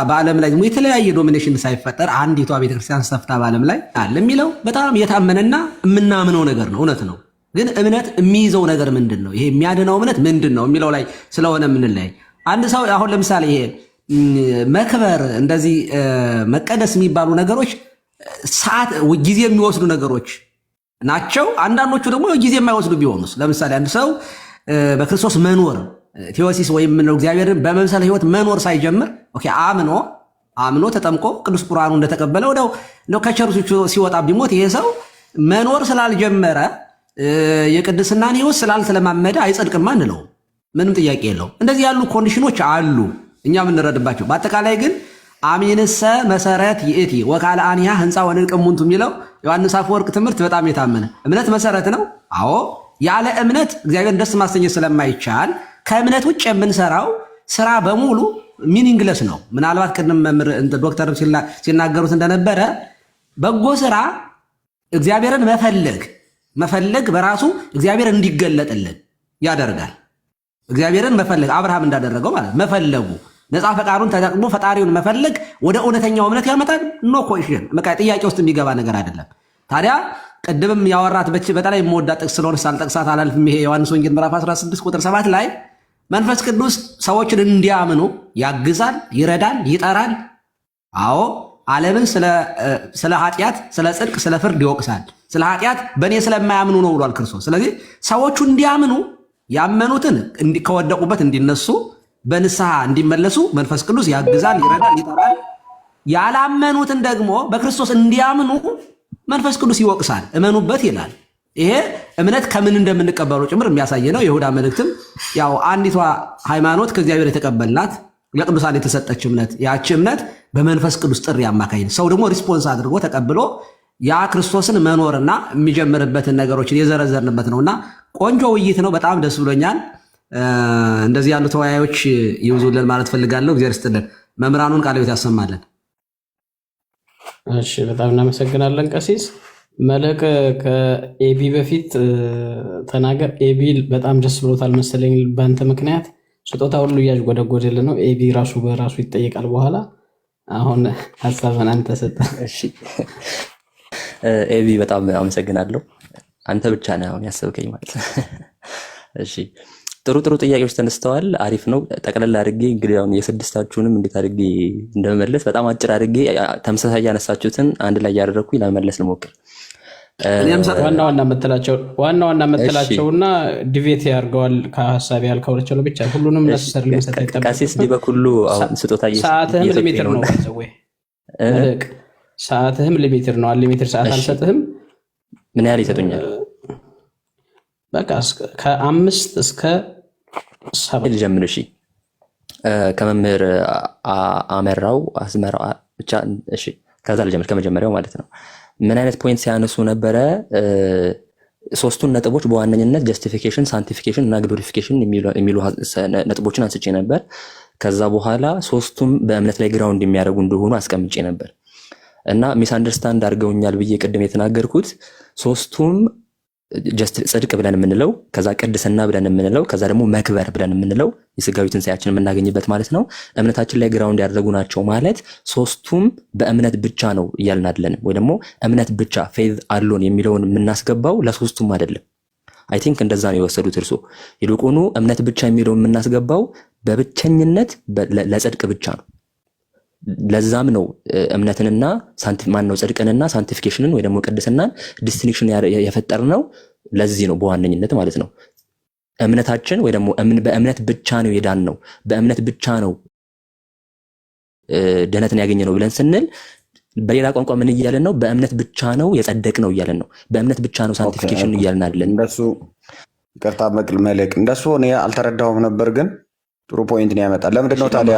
በዓለም ላይ የተለያየ ዶሚኔሽን ሳይፈጠር አንዲቷ ቤተክርስቲያን ሰፍታ በዓለም ላይ አለ የሚለው በጣም የታመነና የምናምነው ነገር ነው። እውነት ነው። ግን እምነት የሚይዘው ነገር ምንድን ነው? ይሄ የሚያድነው እምነት ምንድን ነው የሚለው ላይ ስለሆነ የምንለያይ። አንድ ሰው አሁን ለምሳሌ ይሄ መክበር፣ እንደዚህ መቀደስ የሚባሉ ነገሮች ሰዓት ጊዜ የሚወስዱ ነገሮች ናቸው። አንዳንዶቹ ደግሞ ጊዜ የማይወስዱ ቢሆኑስ? ለምሳሌ አንድ ሰው በክርስቶስ መኖር ቴዎሲስ ወይም እግዚአብሔርን በመምሰል ህይወት መኖር ሳይጀምር አምኖ ተጠምቆ ቅዱስ ቁርአኑ እንደተቀበለ ወዲያው ከቸርቹ ሲወጣ ቢሞት ይሄ ሰው መኖር ስላልጀመረ የቅድስናን ህይወት ስላልተለማመደ አይጸድቅም አንለው። ምንም ጥያቄ የለው። እንደዚህ ያሉ ኮንዲሽኖች አሉ እኛ የምንረድባቸው። በአጠቃላይ ግን አሚንሰ መሰረት ይእቲ ወካለ አንያ ህንፃ ወንቅሙንቱ የሚለው ዮሐንስ አፈወርቅ ትምህርት በጣም የታመነ እምነት መሰረት ነው። አዎ ያለ እምነት እግዚአብሔርን ደስ ማሰኘት ስለማይቻል ከእምነት ውጭ የምንሰራው ስራ በሙሉ ሚኒንግለስ ነው። ምናልባት ቅድም ዶክተር ሲናገሩት እንደነበረ በጎ ስራ እግዚአብሔርን መፈለግ በራሱ እግዚአብሔር እንዲገለጥልን ያደርጋል። እግዚአብሔርን መፈለግ አብርሃም እንዳደረገው ማለት መፈለጉ ነፃ ፈቃዱን ተጠቅሞ ፈጣሪውን መፈለግ ወደ እውነተኛው እምነት ያመጣል። ኖ ኮሽን በቃ ጥያቄ ውስጥ የሚገባ ነገር አይደለም። ታዲያ ቅድምም ያወራት በተለይ የምወዳት ጥቅስ ስለሆነ ሳልጠቅሳት አላልፍም። ይሄ ዮሐንስ ወንጌል ምዕራፍ 16 ቁጥር 7 ላይ መንፈስ ቅዱስ ሰዎችን እንዲያምኑ ያግዛል፣ ይረዳል፣ ይጠራል። አዎ ዓለምን ስለ ኃጢአት፣ ስለ ጽድቅ፣ ስለ ፍርድ ይወቅሳል። ስለ ኃጢአት በእኔ ስለማያምኑ ነው ብሏል ክርስቶስ። ስለዚህ ሰዎቹ እንዲያምኑ ያመኑትን ከወደቁበት እንዲነሱ በንስሐ እንዲመለሱ መንፈስ ቅዱስ ያግዛል፣ ይረዳል፣ ይጠራል። ያላመኑትን ደግሞ በክርስቶስ እንዲያምኑ መንፈስ ቅዱስ ይወቅሳል፣ እመኑበት ይላል። ይሄ እምነት ከምን እንደምንቀበለው ጭምር የሚያሳይ ነው። የይሁዳ መልእክትም ያው አንዲቷ ሃይማኖት ከእግዚአብሔር የተቀበልናት ለቅዱሳን የተሰጠች እምነት፣ ያቺ እምነት በመንፈስ ቅዱስ ጥሪ አማካኝ ሰው ደግሞ ሪስፖንስ አድርጎ ተቀብሎ ያ ክርስቶስን መኖርና የሚጀምርበትን ነገሮችን የዘረዘርንበት ነውና ቆንጆ ውይይት ነው። በጣም ደስ ብሎኛል። እንደዚህ ያሉ ተወያዮች ይብዙልን ማለት ፈልጋለሁ። እግዚአብሔር ይስጥልን። መምህራኑን ቃለ ሕይወት ያሰማልን። እሺ፣ በጣም እናመሰግናለን ቀሲስ መልሕቅ። ከኤቢ በፊት ተናገር። ኤቢ በጣም ደስ ብሎታል መሰለኝ በአንተ ምክንያት ስጦታ ሁሉ እያዥጎደጎደል ነው። ኤቢ ራሱ በራሱ ይጠየቃል በኋላ። አሁን ሀሳብን አንተ ሰጠ። እሺ ኤቢ በጣም አመሰግናለሁ። አንተ ብቻ ነህ አሁን ያሰብከኝ ማለት ነው። እሺ ጥሩ ጥያቄዎች ተነስተዋል። አሪፍ ነው። ጠቅለል አድርጌ እንግዲህ አሁን የስድስታችሁንም እንዴት አድርጌ እንደመመለስ በጣም አጭር አድርጌ ተመሳሳይ ያነሳችሁትን አንድ ላይ ያደረኩኝ ለመመለስ ልሞክር። ዋና የምትላቸውና ዲቬት ያርገዋል ከሀሳብ ያልከውለቸው ብቻ ሁሉንም ነሰር ሊመሰጥ አይጠበቅም። ቀሲስ ዲበኩሉ አሁን ስጦታ ሰዓትህም ሊሚትር ነው። መልሕቅ ሰዓትህም ሊሚትር ነው። ሊሚትር ሰዓት አልሰጥህም። ምን ያህል ይሰጡኛል? በቃ ከ5 እስከ 7 ልጀምር። እሺ ከመምህር አመራው አስመራው ብቻ። እሺ ከዛ ልጀምር ከመጀመሪያው ማለት ነው። ምን አይነት ፖይንት ሲያነሱ ነበረ? ሶስቱን ነጥቦች በዋነኝነት ጀስቲፊኬሽን፣ ሳንቲፊኬሽን እና ግሎሪፊኬሽን የሚሉ ነጥቦችን አንስቼ ነበር። ከዛ በኋላ ሶስቱም በእምነት ላይ ግራውንድ የሚያደርጉ እንደሆኑ አስቀምጬ ነበር እና ሚስ አንደርስታንድ አድርገውኛል ብዬ ቅድም የተናገርኩት ሶስቱም ጽድቅ ብለን የምንለው፣ ከዛ ቅድስና ብለን የምንለው፣ ከዛ ደግሞ መክበር ብለን የምንለው የስጋዊ ትንሣኤያችን የምናገኝበት ማለት ነው እምነታችን ላይ ግራውንድ ያደረጉ ናቸው ማለት ሶስቱም በእምነት ብቻ ነው እያልን አይደለንም። ወይ ደግሞ እምነት ብቻ ፌዝ አሎን የሚለውን የምናስገባው ለሶስቱም አይደለም። አይ ቲንክ እንደዛ ነው የወሰዱት እርሶ። ይልቁኑ እምነት ብቻ የሚለውን የምናስገባው በብቸኝነት ለጽድቅ ብቻ ነው። ለዛም ነው እምነትንና ጽድቅንና ሳንቲፊኬሽንን ወይ ደግሞ ቅድስናን ዲስቲንክሽን የፈጠርነው። ለዚህ ነው በዋነኝነት ማለት ነው እምነታችን ወይ ደግሞ በእምነት ብቻ ነው የዳን ነው፣ በእምነት ብቻ ነው ድህነትን ያገኘ ነው ብለን ስንል በሌላ ቋንቋ ምን እያለን ነው? በእምነት ብቻ ነው የጸደቅ ነው እያለን ነው። በእምነት ብቻ ነው ሳንቲፊኬሽን እያለን አይደለን። ይቅርታ መልቅ እንደሱ እኔ አልተረዳሁም ነበር፣ ግን ጥሩ ፖይንት ነው ያመጣል። ለምንድን ነው ታዲያ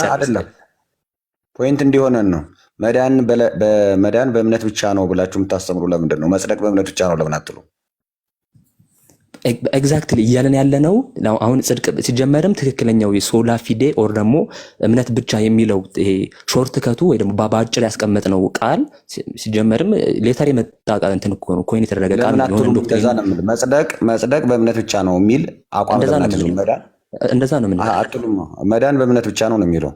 አይደለም ፖይንት እንዲሆነን ነው መዳን በእምነት ብቻ ነው ብላችሁ የምታስተምሩ ለምንድን ነው? መጽደቅ በእምነት ብቻ ነው ለምን አትሉ? ኤግዛክትሊ እያለን ያለ ነው። አሁን ጽድቅ ሲጀመርም ትክክለኛው የሶላ ፊዴ ኦር ደግሞ እምነት ብቻ የሚለው ይሄ ሾርት ከቱ ወይ ደግሞ በአጭር ያስቀመጥነው ቃል ሲጀመርም ሌተር የመጣ ቃል እንትን እኮ ነው፣ ኮይን የተደረገ ቃል ነው። መጽደቅ በእምነት ብቻ ነው የሚል አቋም እንደዛ ነው። መዳን በእምነት ብቻ ነው የሚለው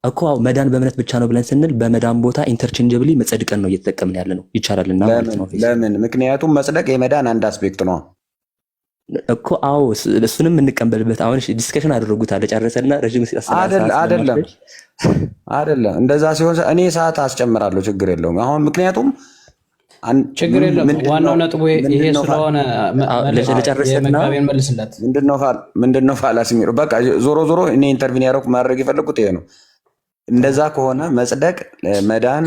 እኮ መዳን በእምነት ብቻ ነው ብለን ስንል በመዳን ቦታ ኢንተርቼንጀብሊ መጽድቅን ነው እየተጠቀምን ያለ ነው። ይቻላልና ማለት ነው። ለምን? ምክንያቱም መጽደቅ የመዳን አንድ አስፔክት ነው እኮ። አዎ እሱንም እንቀበልበት። አሁን ዲስከሽን አደረጉት አለ ጨረሰና ረጅም አይደለም። እንደዛ ሲሆን እኔ ሰዓት አስጨምራለሁ፣ ችግር የለውም። አሁን ምክንያቱም ችግር የለም። ዋናው ነጥቡ ይሄ ስለሆነ ለጨረሰና መልስለት። ምንድነው ፋላስ የሚለው በቃ ዞሮ እኔ ኢንተርቪን ያደረኩ ማድረግ የፈለኩት ይሄ ነው። እንደዛ ከሆነ መጽደቅ መዳን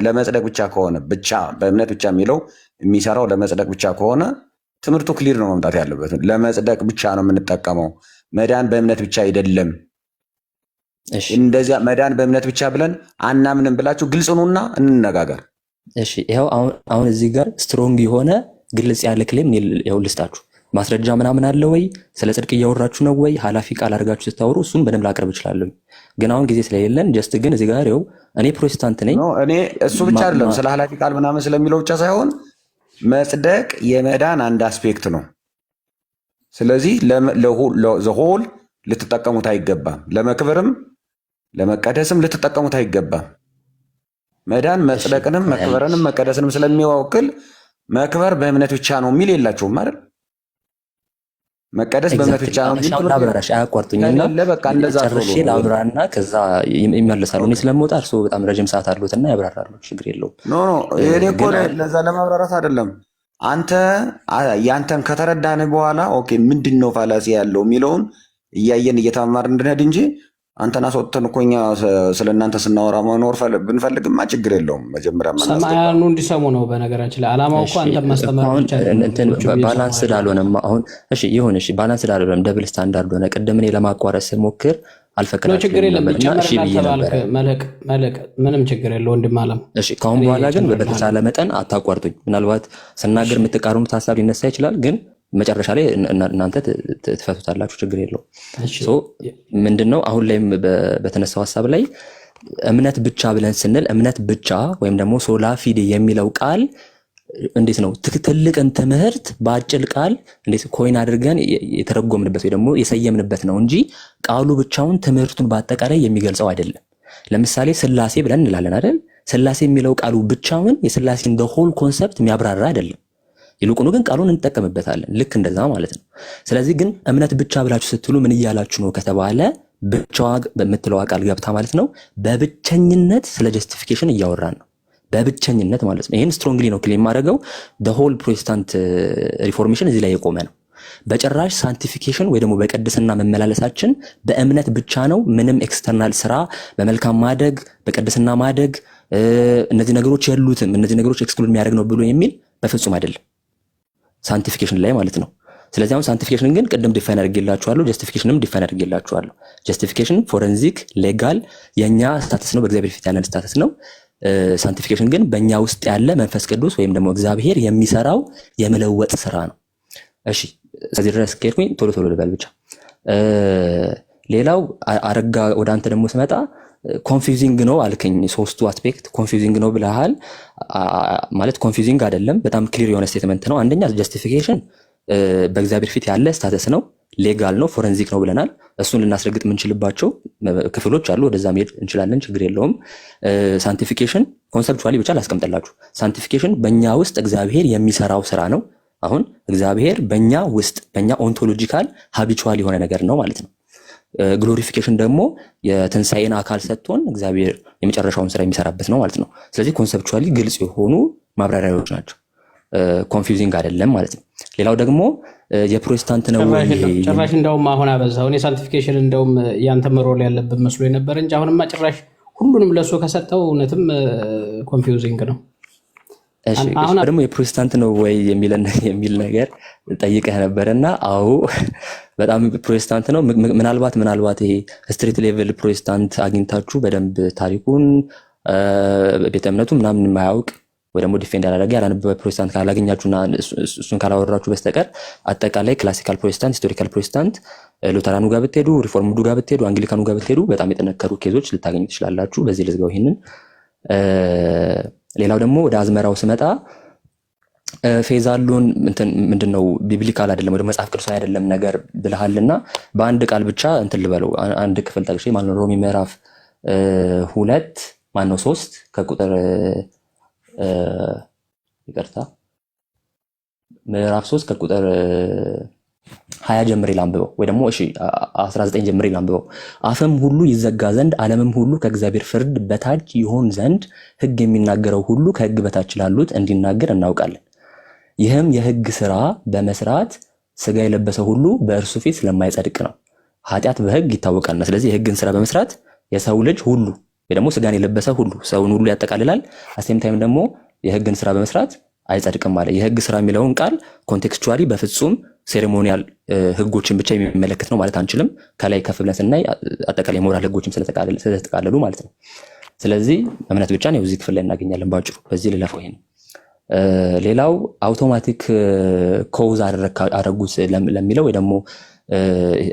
ለመጽደቅ ብቻ ከሆነ ብቻ በእምነት ብቻ የሚለው የሚሰራው ለመጽደቅ ብቻ ከሆነ ትምህርቱ ክሊር ነው መምጣት ያለበት። ለመጽደቅ ብቻ ነው የምንጠቀመው፣ መዳን በእምነት ብቻ አይደለም። እንደዚያ መዳን በእምነት ብቻ ብለን አናምንም ብላችሁ ግልጽ ኑና እንነጋገር። እሺ ይኸው አሁን እዚህ ጋር ስትሮንግ የሆነ ግልጽ ያለ ክሌም ይኸው ልስጣችሁ። ማስረጃ ምናምን አለ ወይ? ስለ ጽድቅ እያወራችሁ ነው ወይ? ኃላፊ ቃል አድርጋችሁ ስታወሩ እሱን በደንብ ላቀርብ እችላለሁ፣ ግን አሁን ጊዜ ስለሌለን ጀስት ግን እዚህ ጋር ይኸው እኔ ፕሮቴስታንት ነኝ። እኔ እሱ ብቻ አይደለም ስለ ኃላፊ ቃል ምናምን ስለሚለው ብቻ ሳይሆን መጽደቅ የመዳን አንድ አስፔክት ነው። ስለዚህ ዘሆል ልትጠቀሙት አይገባም። ለመክበርም ለመቀደስም ልትጠቀሙት አይገባም። መዳን መጽደቅንም መክበርንም መቀደስንም ስለሚወክል መክበር በእምነት ብቻ ነው የሚል የላቸውም አይደል? መቀደስ በእምነት ብቻ ነው የሚል ላብራራሽ አያቋርጡኝና ጨርሼ ላብራራና ከዛ ይመለሳሉ። እኔ ስለምወጣ እርስዎ በጣም ረጅም ሰዓት አሉትና ያብራራሉ፣ ችግር የለውም። እኔ እኮ ለዛ ለማብራራት አይደለም። አንተ ያንተን ከተረዳን በኋላ ኦኬ ምንድን ነው ፋላሲ ያለው የሚለውን እያየን እየተማማር እንድንሄድ እንጂ አንተን አስወጥተን እኮ እኛ ስለ እናንተ ስናወራ መኖር ብንፈልግማ ችግር የለውም። መጀመሪያ ሰማያኑ እንዲሰሙ ነው። በነገራችን ላይ ዓላማው እኮ አንተ ማስተማር ብቻ ባላንስ አልሆነም። አሁን እሺ ይሁን፣ እሺ ባላንስ አልሆነም፣ ደብል ስታንዳርድ ሆነ። ቅድም እኔ ለማቋረጥ ስሞክር አልፈቀዳችሁም። ችግር የለም መልክ ምንም ችግር የለው ወንድም አለም። እሺ ከአሁን በኋላ ግን በተቻለ መጠን አታቋርጡኝ። ምናልባት ስናገር የምትቃረኑት ሀሳብ ሊነሳ ይችላል፣ ግን መጨረሻ ላይ እናንተ ትፈቱታላችሁ፣ ችግር የለውም። ምንድነው አሁን ላይም በተነሳው ሀሳብ ላይ እምነት ብቻ ብለን ስንል እምነት ብቻ ወይም ደግሞ ሶላ ፊዴ የሚለው ቃል እንዴት ነው ትልቅን ትምህርት በአጭር ቃል እንዴት ኮይን አድርገን የተረጎምንበት ወይ ደግሞ የሰየምንበት ነው እንጂ ቃሉ ብቻውን ትምህርቱን በአጠቃላይ የሚገልጸው አይደለም። ለምሳሌ ስላሴ ብለን እንላለን አይደል? ስላሴ የሚለው ቃሉ ብቻውን የስላሴን the whole ኮንሰፕት የሚያብራራ አይደለም። ይልቁኑ ግን ቃሉን እንጠቀምበታለን፣ ልክ እንደዛ ማለት ነው። ስለዚህ ግን እምነት ብቻ ብላችሁ ስትሉ ምን እያላችሁ ነው ከተባለ ብቻዋ በምትለው ቃል ገብታ ማለት ነው በብቸኝነት ስለ ጀስቲፊኬሽን እያወራን ነው። በብቸኝነት ማለት ነው። ይህን ስትሮንግሊ ነው ክሌም ማድረገው። ሆል ፕሮቴስታንት ሪፎርሜሽን እዚህ ላይ የቆመ ነው። በጭራሽ ሳንቲፊኬሽን ወይ ደግሞ በቅድስና መመላለሳችን በእምነት ብቻ ነው፣ ምንም ኤክስተርናል ስራ በመልካም ማደግ በቅድስና ማደግ እነዚህ ነገሮች የሉትም፣ እነዚህ ነገሮች ኤክስክሉድ የሚያደርግ ነው ብሎ የሚል በፍጹም አይደለም፣ ሳንቲፊኬሽን ላይ ማለት ነው። ስለዚህ አሁን ሳንቲፊኬሽን ግን ቅድም ዲፋይን አድርጌላችኋለሁ፣ ጀስቲፊኬሽንም ዲፋይን አድርጌላችኋለሁ። ጀስቲፊኬሽን ፎረንዚክ ሌጋል የኛ ስታተስ ነው፣ በእግዚአብሔር ፊት ያለን ስታተስ ነው። ሳንቲፊኬሽን ግን በእኛ ውስጥ ያለ መንፈስ ቅዱስ ወይም ደግሞ እግዚአብሔር የሚሰራው የመለወጥ ስራ ነው። እሺ ስለዚህ ድረስ ከሄድኩኝ ቶሎ ልበል ብቻ። ሌላው አረጋ ወደ አንተ ደግሞ ስመጣ ኮንፊውዚንግ ነው አልከኝ። ሶስቱ አስፔክት ኮንፊውዚንግ ነው ብለሃል። ማለት ኮንፊውዚንግ አይደለም፣ በጣም ክሊር የሆነ ስቴትመንት ነው። አንደኛ ጀስቲፊኬሽን በእግዚአብሔር ፊት ያለ ስታተስ ነው፣ ሌጋል ነው፣ ፎረንዚክ ነው ብለናል። እሱን ልናስረግጥ የምንችልባቸው ክፍሎች አሉ፣ ወደዛ መሄድ እንችላለን፣ ችግር የለውም። ሳንቲፊኬሽን ኮንሰፕቹዋሊ ብቻ ላስቀምጠላችሁ። ሳንቲፊኬሽን በእኛ ውስጥ እግዚአብሔር የሚሰራው ስራ ነው። አሁን እግዚአብሔር በእኛ ውስጥ በእኛ ኦንቶሎጂካል ሃቢቹዋል የሆነ ነገር ነው ማለት ነው። ግሎሪፊኬሽን ደግሞ የትንሣኤን አካል ሰጥቶን እግዚአብሔር የመጨረሻውን ስራ የሚሰራበት ነው ማለት ነው። ስለዚህ ኮንሰፕቹዋሊ ግልጽ የሆኑ ማብራሪያዎች ናቸው፣ ኮንፊውዚንግ አይደለም ማለት ነው። ሌላው ደግሞ የፕሮቴስታንት ነው ጭራሽ እንደውም አሁን አበዛው። እኔ ሳንቲፊኬሽን እንደውም ያንተ ሮል ያለብን መስሎ የነበረ እንጂ አሁንማ ጭራሽ ሁሉንም ለሱ ከሰጠው እውነትም ኮንፊውዚንግ ነው። እሺ ደግሞ የፕሮቴስታንት ነው ወይ የሚል ነገር ጠይቀህ ነበርና፣ አዎ በጣም ፕሮቴስታንት ነው። ምናልባት ይሄ ስትሪት ሌቭል ፕሮቴስታንት አግኝታችሁ በደንብ ታሪኩን ቤተ እምነቱ ምናምን የማያውቅ ወይ ደግሞ ዲፌንድ ያላደረገ ያላነበበ ፕሮቴስታንት ካላገኛችሁና እሱን ካላወራችሁ በስተቀር አጠቃላይ ክላሲካል ፕሮቴስታንት፣ ሂስቶሪካል ፕሮቴስታንት፣ ሉተራኑ ጋር ብትሄዱ፣ ሪፎርምዱ ጋር ብትሄዱ፣ አንግሊካኑ ጋር ብትሄዱ በጣም የጠነከሩ ኬዞች ልታገኙ ትችላላችሁ። በዚህ ልዝጋው ይሄንን። ሌላው ደግሞ ወደ አዝመራው ስመጣ ፌዛሉን ምንድነው ቢብሊካል አይደለም ወደ መጽሐፍ ቅዱሳዊ አይደለም ነገር ብለሃልና በአንድ ቃል ብቻ ልበለው። አንድ ክፍል ጠቅሼ ማለት ነው ሮሚ ምዕራፍ 3 ከቁጥር ምዕራፍ 3 ከቁጥር 20 ጀምሬ ላንብበው፣ ወይ ደግሞ 19 ጀምሬ ላንብበው። አፍም ሁሉ ይዘጋ ዘንድ ዓለምም ሁሉ ከእግዚአብሔር ፍርድ በታች ይሆን ዘንድ ሕግ የሚናገረው ሁሉ ከሕግ በታች ላሉት እንዲናገር እናውቃለን። ይህም የሕግ ስራ በመስራት ስጋ የለበሰ ሁሉ በእርሱ ፊት ስለማይጸድቅ ነው። ኃጢአት በሕግ ይታወቃልና። ስለዚህ የሕግን ስራ በመስራት የሰው ልጅ ሁሉ ወይ ደግሞ ስጋን የለበሰ ሁሉ ሰውን ሁሉ ያጠቃልላል። አሴም ታይም ደግሞ የሕግን ስራ በመስራት አይጸድቅም ማለት። የሕግ ስራ የሚለውን ቃል ኮንቴክስቹዋሊ በፍጹም ሴሬሞኒያል ሕጎችን ብቻ የሚመለከት ነው ማለት አንችልም። ከላይ ከፍ ብለን ስናይ አጠቃላይ ሞራል ሕጎችም ስለተጠቃለሉ ማለት ነው። ስለዚህ እምነት ብቻ ነው እዚህ ክፍል ላይ እናገኛለን ባጭሩ። በዚህ ልለፈው ይሄን። ሌላው አውቶማቲክ ኮዝ አደረጉት ለሚለው ወይ ደግሞ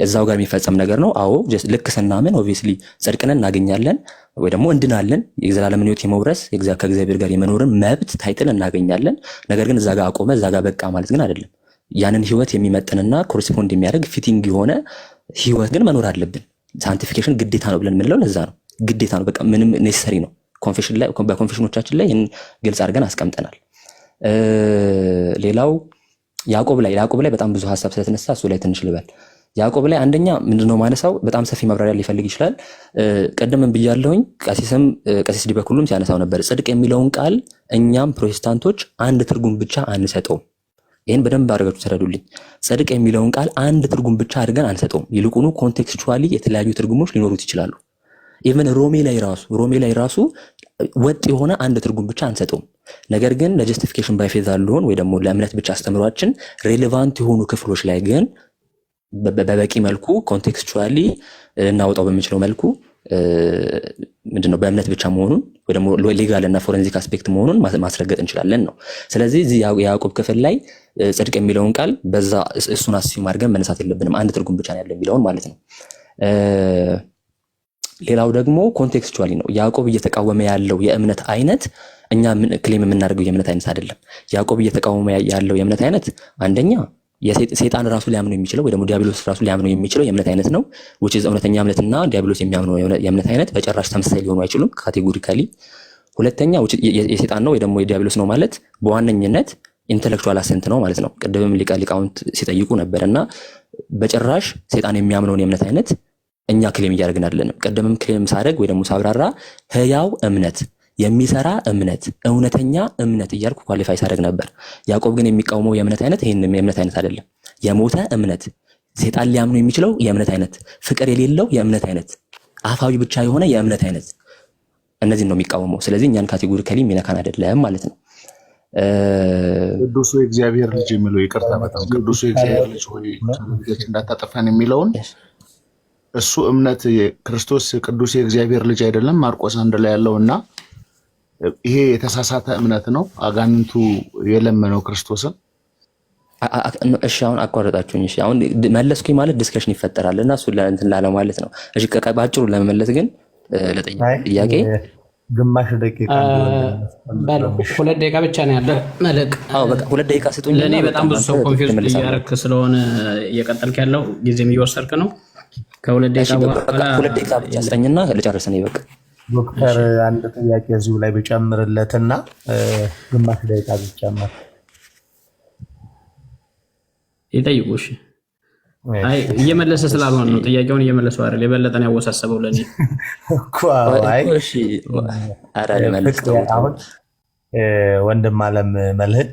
እዛው ጋር የሚፈጸም ነገር ነው። አዎ ልክ ስናምን ኦብቪየስሊ ጽድቅን እናገኛለን ወይ ደግሞ እንድናለን። የዘላለም ሕይወት የመውረስ ከእግዚአብሔር ጋር የመኖርን መብት ታይትል እናገኛለን። ነገር ግን እዛ ጋር አቆመ እዛ ጋር በቃ ማለት ግን አይደለም። ያንን ሕይወት የሚመጥንና ኮረስፖንድ የሚያደርግ ፊቲንግ የሆነ ሕይወት ግን መኖር አለብን። ሳንቲፊኬሽን ግዴታ ነው ብለን የምንለው ለዛ ነው። ግዴታ ነው፣ በቃ ምንም ኔሰሰሪ ነው። በኮንፌሽኖቻችን ላይ ይህን ግልጽ አድርገን አስቀምጠናል። ሌላው ያዕቆብ ላይ በጣም ብዙ ሀሳብ ስለተነሳ እሱ ላይ ትንሽ ልበል። ያዕቆብ ላይ አንደኛ ምንድነው ማነሳው በጣም ሰፊ ማብራሪያ ሊፈልግ ይችላል። ቀደም ብያለሁኝ፣ ቀሲስ ዲበኩሉም ሲያነሳው ነበር። ጽድቅ የሚለውን ቃል እኛም ፕሮቴስታንቶች አንድ ትርጉም ብቻ አንሰጠውም። ይህን በደንብ አድርጋችሁ ተረዱልኝ። ጽድቅ የሚለውን ቃል አንድ ትርጉም ብቻ አድርገን አንሰጠውም። ይልቁኑ ኮንቴክስቹዋሊ የተለያዩ ትርጉሞች ሊኖሩት ይችላሉ። ኢቨን ሮሜ ላይ ራሱ ወጥ የሆነ አንድ ትርጉም ብቻ አንሰጠውም። ነገር ግን ለጀስቲፊኬሽን ባይ ፌዝ አለውን ወይ ደግሞ ለእምነት ብቻ አስተምሯችን ሬሌቫንት የሆኑ ክፍሎች ላይ ግን በበቂ መልኩ ኮንቴክስቹዋሊ እናወጣው በሚችለው መልኩ ምንድነው በእምነት ብቻ መሆኑን ወይ ደግሞ ሌጋል እና ፎረንዚክ አስፔክት መሆኑን ማስረገጥ እንችላለን ነው። ስለዚህ እዚህ የያዕቆብ ክፍል ላይ ጽድቅ የሚለውን ቃል በዛ እሱን አስዩም አድርገን መነሳት የለብንም። አንድ ትርጉም ብቻ ነው ያለው የሚለውን ማለት ነው። ሌላው ደግሞ ኮንቴክስቹዋሊ ነው። ያዕቆብ እየተቃወመ ያለው የእምነት አይነት እኛ ክሌም የምናደርገው የእምነት አይነት አይደለም። ያዕቆብ እየተቃወመ ያለው የእምነት አይነት አንደኛ ሴጣን ራሱ ሊያምነው የሚችለው ወይ ደግሞ ዲያብሎስ ራሱ ሊያምነው የሚችለው የእምነት አይነት ነው። which is እውነተኛ እምነትና ዲያብሎስ የሚያምነው የእምነት አይነት በጭራሽ ተመሳሳይ ሊሆኑ አይችሉም ካቴጎሪካሊ። ሁለተኛ የሴጣን ነው ወይ ደግሞ የዲያብሎስ ነው ማለት በዋነኝነት ኢንተሌክቹዋል አሰንት ነው ማለት ነው። ቅድምም ሊቃውንት ሲጠይቁ ነበርና በጭራሽ ሴጣን የሚያምነውን የእምነት አይነት እኛ ክሌም እያደረግን አይደለንም። ቀደምም ክሌም ሳደርግ ወይ ደግሞ ሳብራራ ህያው እምነት፣ የሚሰራ እምነት፣ እውነተኛ እምነት እያልኩ ኳሊፋይ ሳደርግ ነበር። ያዕቆብ ግን የሚቃወመው የእምነት አይነት ይሄንን የእምነት አይነት አይደለም። የሞተ እምነት፣ ሴጣን ሊያምኑ የሚችለው የእምነት አይነት፣ ፍቅር የሌለው የእምነት አይነት፣ አፋዊ ብቻ የሆነ የእምነት አይነት፣ እነዚህን ነው የሚቃወመው። ስለዚህ እኛን ካቴጎሪካሊ የሚነካን አይደለም ማለት ነው። ቅዱሱ የእግዚአብሔር ልጅ የሚለው ይቅርታ፣ በጣም ቅዱሱ የእግዚአብሔር ልጅ ሆይ ልጆች እንዳታጠፋን የሚለውን እሱ እምነት ክርስቶስ ቅዱስ የእግዚአብሔር ልጅ አይደለም ማርቆስ 1 ላይ ያለው እና ይሄ የተሳሳተ እምነት ነው። አጋንንቱ የለመነው ክርስቶስን። እሺ አሁን አቋረጣችሁኝ። እሺ አሁን መለስኩኝ ማለት ዲስከሽን ይፈጠራል እና እሱ እንትን ላለ ማለት ነው። እሺ ባጭሩ ለመመለስ ግን ጥያቄ ግማሽ ደቂቃ 2 ደቂቃ ብቻ ነው ያለ መልክ። አዎ በቃ 2 ደቂቃ ስጡኝ። ለኔ በጣም ብዙ ሰው ኮንፊውዝ እያደረክ ስለሆነ እየቀጠልክ ያለው ጊዜም እየወሰድክ ነው። ከ2 ደቂቃ በኋላ 2 ደቂቃ ብቻ ስጠኝና ልጨርስ ነው ይበቃ። ዶክተር አንድ ጥያቄ እዚሁ ላይ ብጨምርለትና ግማሽ ደቂቃ ብጨምር ይጠይቁሽ። አይ እየመለሰ ስላልሆነ ነው ጥያቄውን እየመለሰው አይደል? የበለጠን ያወሳሰበው ለኔ እኮ። አይ እሺ አራለ መልስ አሁን ወንድም አለም መልህቅ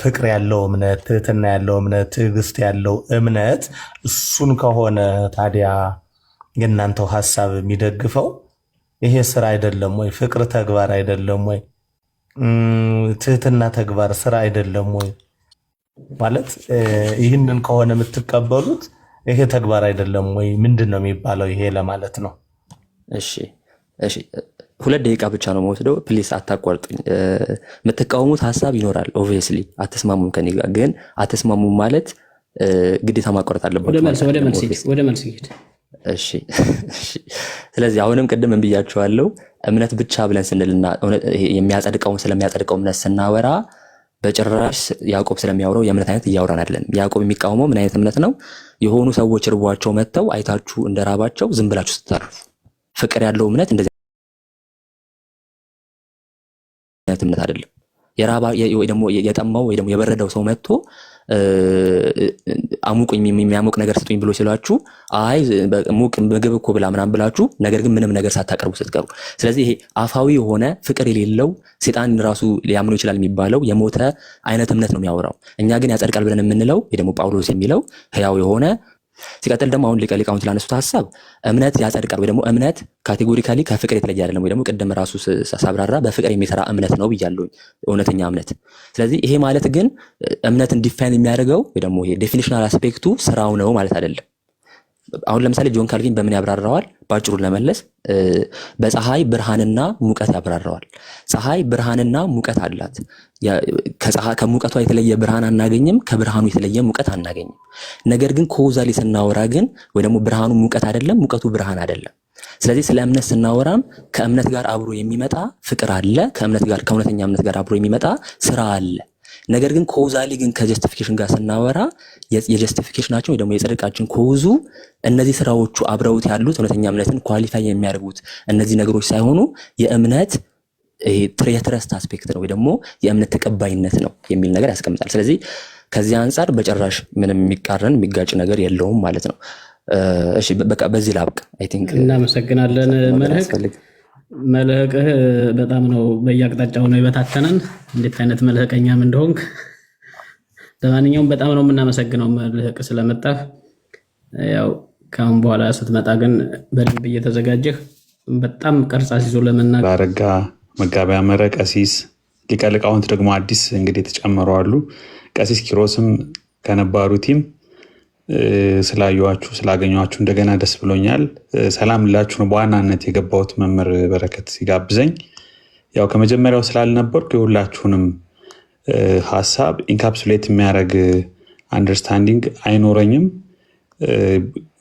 ፍቅር ያለው እምነት፣ ትህትና ያለው እምነት፣ ትዕግስት ያለው እምነት እሱን ከሆነ ታዲያ የእናንተው ሀሳብ የሚደግፈው ይሄ ስራ አይደለም ወይ? ፍቅር ተግባር አይደለም ወይ? ትህትና ተግባር ስራ አይደለም ወይ ማለት ይህንን ከሆነ የምትቀበሉት ይሄ ተግባር አይደለም ወይ ምንድነው የሚባለው ይሄ ለማለት ነው። እሺ 2 ደቂቃ ብቻ ነው የምወስደው። ፕሊስ አታቋርጡኝ። የምትቃወሙት ሀሳብ ይኖራል ኦብቪየስሊ አትስማሙም ከኔ ጋር ግን አትስማሙም ማለት ግዴታ ማቋረጥ አለባችሁ። ወደ መልስ ሂድ። እሺ ስለዚህ አሁንም ቅድም እንብያችኋለሁ እምነት ብቻ ብለን ስንልና ስለሚያጸድቀው እምነት ስናወራ በጭራሽ ያዕቆብ ስለሚያወራው የእምነት አይነት እያወራን አይደለም። ያዕቆብ የሚቃወመው ምን አይነት እምነት ነው? የሆኑ ሰዎች ርቧቸው መጥተው አይታችሁ እንደራባቸው ዝም ብላችሁ ስትታርፉ ፍቅር ያለው እምነት እንደዚህ አይነት እምነት አይደለም። ወይ ደግሞ የጠማው ወይ ደግሞ የበረደው ሰው መጥቶ አሙቁኝ የሚያሞቅ ነገር ስጡኝ ብሎ ሲሏችሁ አይ ሙቅ ምግብ እኮ ብላ ምናምን ብላችሁ ነገር ግን ምንም ነገር ሳታቀርቡ ስትቀሩ፣ ስለዚህ ይሄ አፋዊ የሆነ ፍቅር የሌለው ሰይጣን ራሱ ሊያምኑ ይችላል የሚባለው የሞተ አይነት እምነት ነው የሚያወራው። እኛ ግን ያጸድቃል ብለን የምንለው ወይ ደግሞ ጳውሎስ የሚለው ህያው የሆነ ሲቀጥል ደግሞ አሁን ሊቃውንት ላነሱት ሐሳብ እምነት ያጸድቃል ወይ ደግሞ እምነት ካቴጎሪካሊ ከፍቅር የተለየ አይደለም ወይ ደግሞ ቅድም ራሱ ሳብራራ በፍቅር የሚሰራ እምነት ነው ብያለሁ እውነተኛ እምነት። ስለዚህ ይሄ ማለት ግን እምነትን ዲፋይን የሚያደርገው ወይ ደግሞ ይሄ ዴፊኒሽናል አስፔክቱ ስራው ነው ማለት አይደለም። አሁን ለምሳሌ ጆን ካልቪን በምን ያብራራዋል? ባጭሩ ለመለስ በፀሐይ ብርሃንና ሙቀት ያብራራዋል። ፀሐይ ብርሃንና ሙቀት አላት። ከሙቀቷ የተለየ ብርሃን አናገኝም፣ ከብርሃኑ የተለየ ሙቀት አናገኝም። ነገር ግን ኮዛሊ ስናወራ ግን ወይ ደግሞ ብርሃኑ ሙቀት አይደለም፣ ሙቀቱ ብርሃን አይደለም። ስለዚህ ስለ እምነት ስናወራም ከእምነት ጋር አብሮ የሚመጣ ፍቅር አለ፣ ከእውነተኛ እምነት ጋር አብሮ የሚመጣ ስራ አለ። ነገር ግን ኮዛሊ ግን ከጀስቲፊኬሽን ጋር ስናወራ የጀስቲፊኬሽናችን ወይ ደግሞ የጽድቃችን ኮዙ እነዚህ ስራዎቹ አብረውት ያሉት እውነተኛ እምነትን ኳሊፋይ የሚያደርጉት እነዚህ ነገሮች ሳይሆኑ የእምነት የትረስት አስፔክት ነው ወይ ደግሞ የእምነት ተቀባይነት ነው የሚል ነገር ያስቀምጣል። ስለዚህ ከዚህ አንጻር በጭራሽ ምንም የሚቃረን የሚጋጭ ነገር የለውም ማለት ነው። እሺ በቃ በዚህ ላብቅ። አይ ቲንክ እናመሰግናለን። መልህቅህ በጣም ነው በየአቅጣጫው ነው የበታተነን። እንዴት አይነት መልህቀኛም እንደሆንክ። ለማንኛውም በጣም ነው የምናመሰግነው መልህቅ ስለመጣህ። ያው ካሁን በኋላ ስትመጣ ግን በደንብ እየተዘጋጀህ በጣም ቀርጻ ሲዞ ለመናገር ባረጋ መጋቢያ መረ ቀሲስ ሊቀ ሊቃውንት ደግሞ አዲስ እንግዲህ ተጨመሩ አሉ። ቀሲስ ኪሮስም ከነባሩ ቲም ስላዩዋችሁ ስላገኘዋችሁ እንደገና ደስ ብሎኛል። ሰላም ልላችሁ ነው በዋናነት የገባሁት መምህር በረከት ሲጋብዘኝ። ያው ከመጀመሪያው ስላልነበርኩ የሁላችሁንም ሀሳብ ኢንካፕሱሌት የሚያደርግ አንደርስታንዲንግ አይኖረኝም።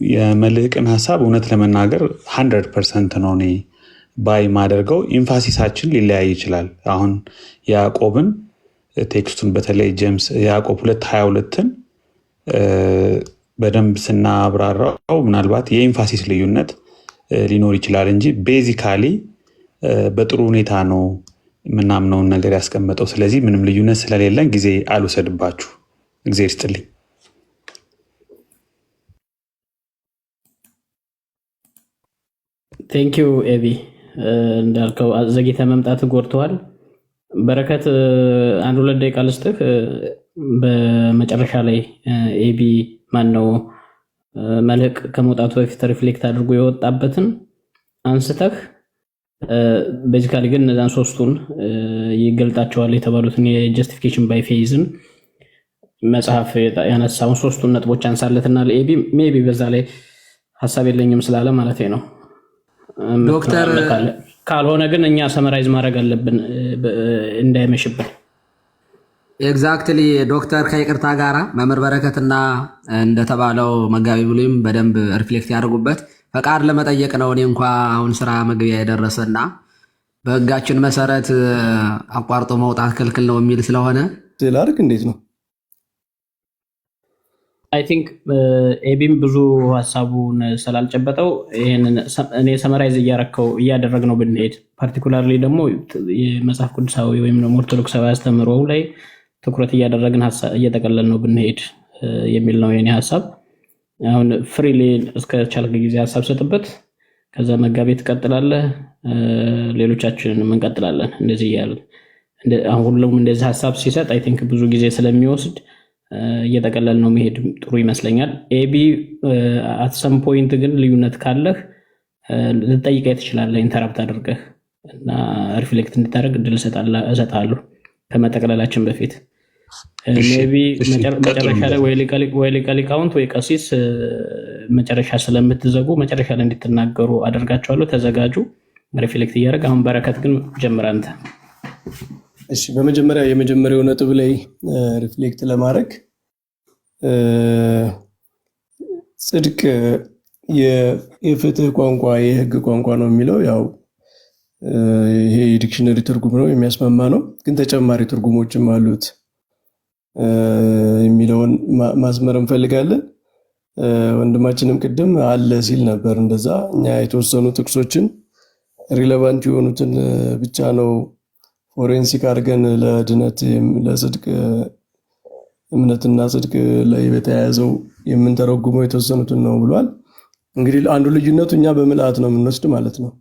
የመልህቅን ሀሳብ እውነት ለመናገር 100% ነው እኔ ባይ ማደርገው። ኢንፋሲሳችን ሊለያይ ይችላል። አሁን ያዕቆብን ቴክስቱን በተለይ ጄምስ ያዕቆብ 2:22ን በደንብ ስናብራራው ምናልባት የኢንፋሲስ ልዩነት ሊኖር ይችላል እንጂ ቤዚካሊ በጥሩ ሁኔታ ነው ምናምነውን ነገር ያስቀመጠው። ስለዚህ ምንም ልዩነት ስለሌለን ጊዜ አልወሰድባችሁ። እግዚአብሔር ይስጥልኝ። ቴንክ ዩ ኤቢ። እንዳልከው ዘግይተህ መምጣት ጎድተዋል። በረከት 1-2 ደቂቃ ልስጥህ። በመጨረሻ ላይ ኤቢ ማነው መልህቅ ከመውጣቱ በፊት ሪፍሌክት አድርጎ የወጣበትን አንስተህ ቤዚካሊ ግን እነዛን ሶስቱን ይገልጣቸዋል የተባሉትን የጀስቲፊኬሽን ባይ ፌዝን መጽሐፍ ያነሳውን ሶስቱን ነጥቦች አንሳለትና ለኤቢ ሜቢ በዛ ላይ ሀሳብ የለኝም ስላለ ማለት ነው። ዶክተር ካልሆነ ግን እኛ ሰመራይዝ ማድረግ አለብን እንዳይመሽብን። ኤግዛክትሊ ዶክተር ከይቅርታ ጋራ መምህር በረከትና እንደተባለው መጋቢ ብሉይም በደንብ ሪፍሌክት ያደርጉበት ፈቃድ ለመጠየቅ ነው። እኔ እንኳ አሁን ስራ መግቢያ የደረሰና በህጋችን መሰረት አቋርጦ መውጣት ክልክል ነው የሚል ስለሆነ ላርግ እንዴት ነው? አይ ቲንክ ኤቢም ብዙ ሀሳቡን ስላልጨበጠው ይሄንን እኔ ሰመራይዝ እያደረግነው ብንሄድ ፓርቲኩላርሊ ደግሞ የመጽሐፍ ቅዱሳዊ ወይም ደግሞ ኦርቶዶክሳዊ አስተምህሮው ላይ ትኩረት እያደረግን እየጠቀለል ነው ብንሄድ የሚል ነው የኔ ሀሳብ። አሁን ፍሪሊ እስከ ቻልክ ጊዜ ሀሳብ ሰጥበት፣ ከዛ መጋቤ ትቀጥላለህ፣ ሌሎቻችንን እንቀጥላለን። እንደዚህ እያልን አሁን ሁሉም እንደዚህ ሀሳብ ሲሰጥ አይ ቲንክ ብዙ ጊዜ ስለሚወስድ እየጠቀለል ነው መሄድ ጥሩ ይመስለኛል። ኤቢ አት ሰም ፖይንት ግን ልዩነት ካለህ ልጠይቀኝ ትችላለህ ኢንተራፕት አድርገህ እና ሪፍሌክት እንድታደርግ እድል እሰጣለሁ ከመጠቅለላችን በፊት። ሜይ ቢ መጨረሻ ላይ ወይ ሊቀ ሊቃውንት ወይ ቀሲስ መጨረሻ ስለምትዘጉ መጨረሻ ላይ እንድትናገሩ አደርጋቸዋለሁ። ተዘጋጁ፣ ሪፍሌክት እያደረግ። አሁን በረከት ግን ጀምር አንተ። እሺ፣ በመጀመሪያ የመጀመሪያው ነጥብ ላይ ሪፍሌክት ለማድረግ ጽድቅ የፍትህ ቋንቋ የህግ ቋንቋ ነው የሚለው ያው ይሄ የዲክሽነሪ ትርጉም ነው፣ የሚያስማማ ነው። ግን ተጨማሪ ትርጉሞችም አሉት የሚለውን ማስመር እንፈልጋለን። ወንድማችንም ቅድም አለ ሲል ነበር እንደዛ። እኛ የተወሰኑ ጥቅሶችን ሪሌቫንት የሆኑትን ብቻ ነው ፎሬንሲክ አድርገን ለድነት ለጽድቅ እምነትና ጽድቅ ላይ በተያያዘው የምንተረጉመው የተወሰኑትን ነው ብሏል። እንግዲህ አንዱ ልዩነቱ እኛ በምልአት ነው የምንወስድ ማለት ነው።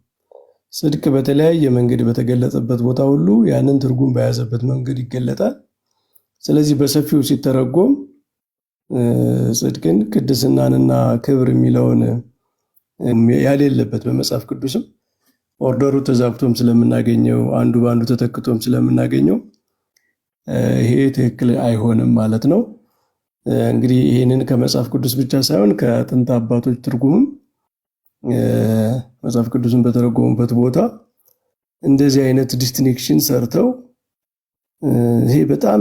ጽድቅ በተለያየ መንገድ በተገለጸበት ቦታ ሁሉ ያንን ትርጉም በያዘበት መንገድ ይገለጣል። ስለዚህ በሰፊው ሲተረጎም ጽድቅን ቅድስናንና ክብር የሚለውን ያሌለበት በመጽሐፍ ቅዱስም ኦርደሩ ተዛብቶም ስለምናገኘው አንዱ በአንዱ ተተክቶም ስለምናገኘው ይሄ ትክክል አይሆንም ማለት ነው። እንግዲህ ይህንን ከመጽሐፍ ቅዱስ ብቻ ሳይሆን ከጥንት አባቶች ትርጉምም መጽሐፍ ቅዱስን በተረጎሙበት ቦታ እንደዚህ አይነት ዲስቲንክሽን ሰርተው ይሄ በጣም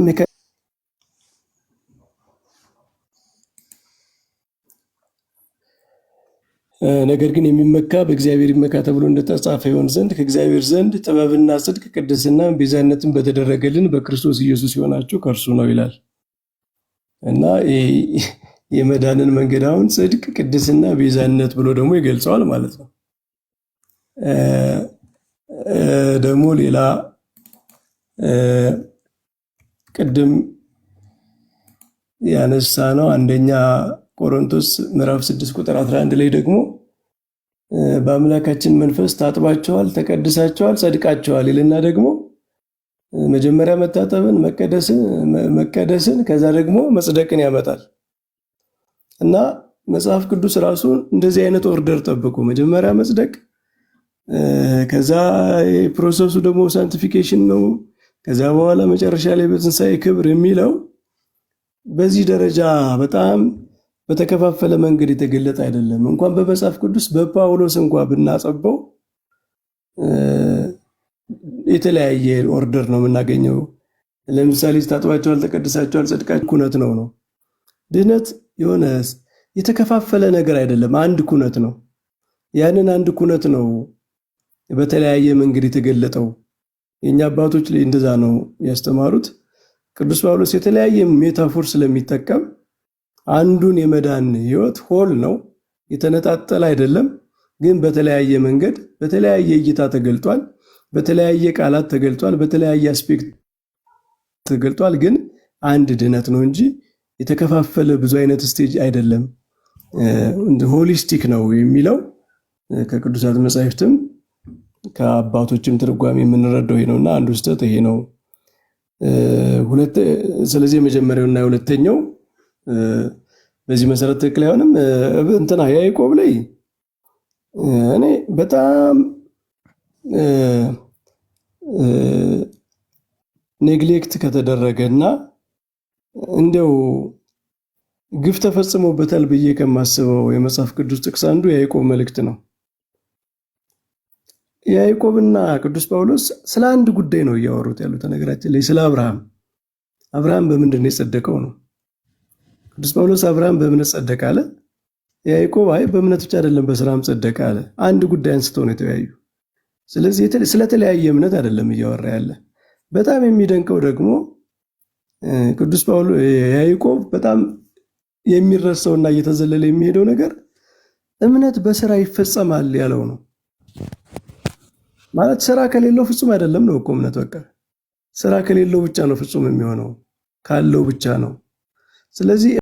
ነገር ግን የሚመካ በእግዚአብሔር ይመካ ተብሎ እንደተጻፈ ይሆን ዘንድ ከእግዚአብሔር ዘንድ ጥበብና ጽድቅ ቅድስና ቤዛነትን በተደረገልን በክርስቶስ ኢየሱስ ሲሆናችሁ ከእርሱ ነው ይላል እና የመዳንን መንገድ አሁን ጽድቅ፣ ቅድስና፣ ቤዛነት ብሎ ደግሞ ይገልጸዋል ማለት ነው። ደግሞ ሌላ ቅድም ያነሳ ነው አንደኛ ቆሮንቶስ ምዕራፍ 6 ቁጥር 11 ላይ ደግሞ በአምላካችን መንፈስ ታጥባቸዋል፣ ተቀድሳቸዋል፣ ጸድቃቸዋል ይልና ደግሞ መጀመሪያ መታጠብን፣ መቀደስን ከዛ ደግሞ መጽደቅን ያመጣል እና መጽሐፍ ቅዱስ ራሱ እንደዚህ አይነት ኦርደር ጠብቁ፣ መጀመሪያ መጽደቅ፣ ከዛ ፕሮሰሱ ደግሞ ሳንቲፊኬሽን ነው፣ ከዛ በኋላ መጨረሻ ላይ በትንሣኤ ክብር የሚለው በዚህ ደረጃ በጣም በተከፋፈለ መንገድ የተገለጠ አይደለም። እንኳን በመጽሐፍ ቅዱስ በጳውሎስ እንኳን ብናጸበው የተለያየ ኦርደር ነው የምናገኘው። ለምሳሌ ታጥባቸዋል፣ ተቀድሳቸዋል፣ ጸድቃቸዋል ኩነት ነው። ድነት የሆነ የተከፋፈለ ነገር አይደለም፣ አንድ ኩነት ነው። ያንን አንድ ኩነት ነው በተለያየ መንገድ የተገለጠው። የኛ አባቶች ላይ እንደዛ ነው ያስተማሩት። ቅዱስ ጳውሎስ የተለያየ ሜታፎር ስለሚጠቀም አንዱን የመዳን ህይወት ሆል ነው፣ የተነጣጠለ አይደለም። ግን በተለያየ መንገድ በተለያየ እይታ ተገልጧል፣ በተለያየ ቃላት ተገልጧል፣ በተለያየ አስፔክት ተገልጧል። ግን አንድ ድነት ነው እንጂ የተከፋፈለ ብዙ አይነት ስቴጅ አይደለም። ሆሊስቲክ ነው የሚለው ከቅዱሳት መጻሕፍትም ከአባቶችም ትርጓሜ የምንረዳው ይሄ ነውና አንዱ ስህተት ይሄ ነው። ስለዚህ የመጀመሪያውና የሁለተኛው በዚህ መሰረት ትክክል አይሆንም። እንትና ያዕቆብ ላይ እኔ በጣም ኔግሌክት ከተደረገና እንደው ግፍ ተፈጽሞበታል ብዬ ከማስበው የመጽሐፍ ቅዱስ ጥቅስ አንዱ የያዕቆብ መልእክት ነው። ያዕቆብና ቅዱስ ጳውሎስ ስለ አንድ ጉዳይ ነው እያወሩት ያሉት። ነገራችን ላይ ስለ አብርሃም በምንድን ነው የጸደቀው ነው። ቅዱስ ጳውሎስ አብርሃም በእምነት ጸደቀ አለ። ያዕቆብ አይ በእምነት ብቻ አይደለም በስራም ጸደቀ አለ። አንድ ጉዳይ አንስተው ነው የተወያዩ። ስለዚህ ስለተለያየ እምነት አይደለም እያወራ ያለ። በጣም የሚደንቀው ደግሞ ቅዱስ ጳውሎስ ያዕቆብ በጣም የሚረሳውና እየተዘለለ የሚሄደው ነገር እምነት በስራ ይፈጸማል ያለው ነው። ማለት ስራ ከሌለው ፍጹም አይደለም ነው እኮ እምነት። በቃ ስራ ከሌለው ብቻ ነው ፍጹም የሚሆነው፣ ካለው ብቻ ነው። ስለዚህ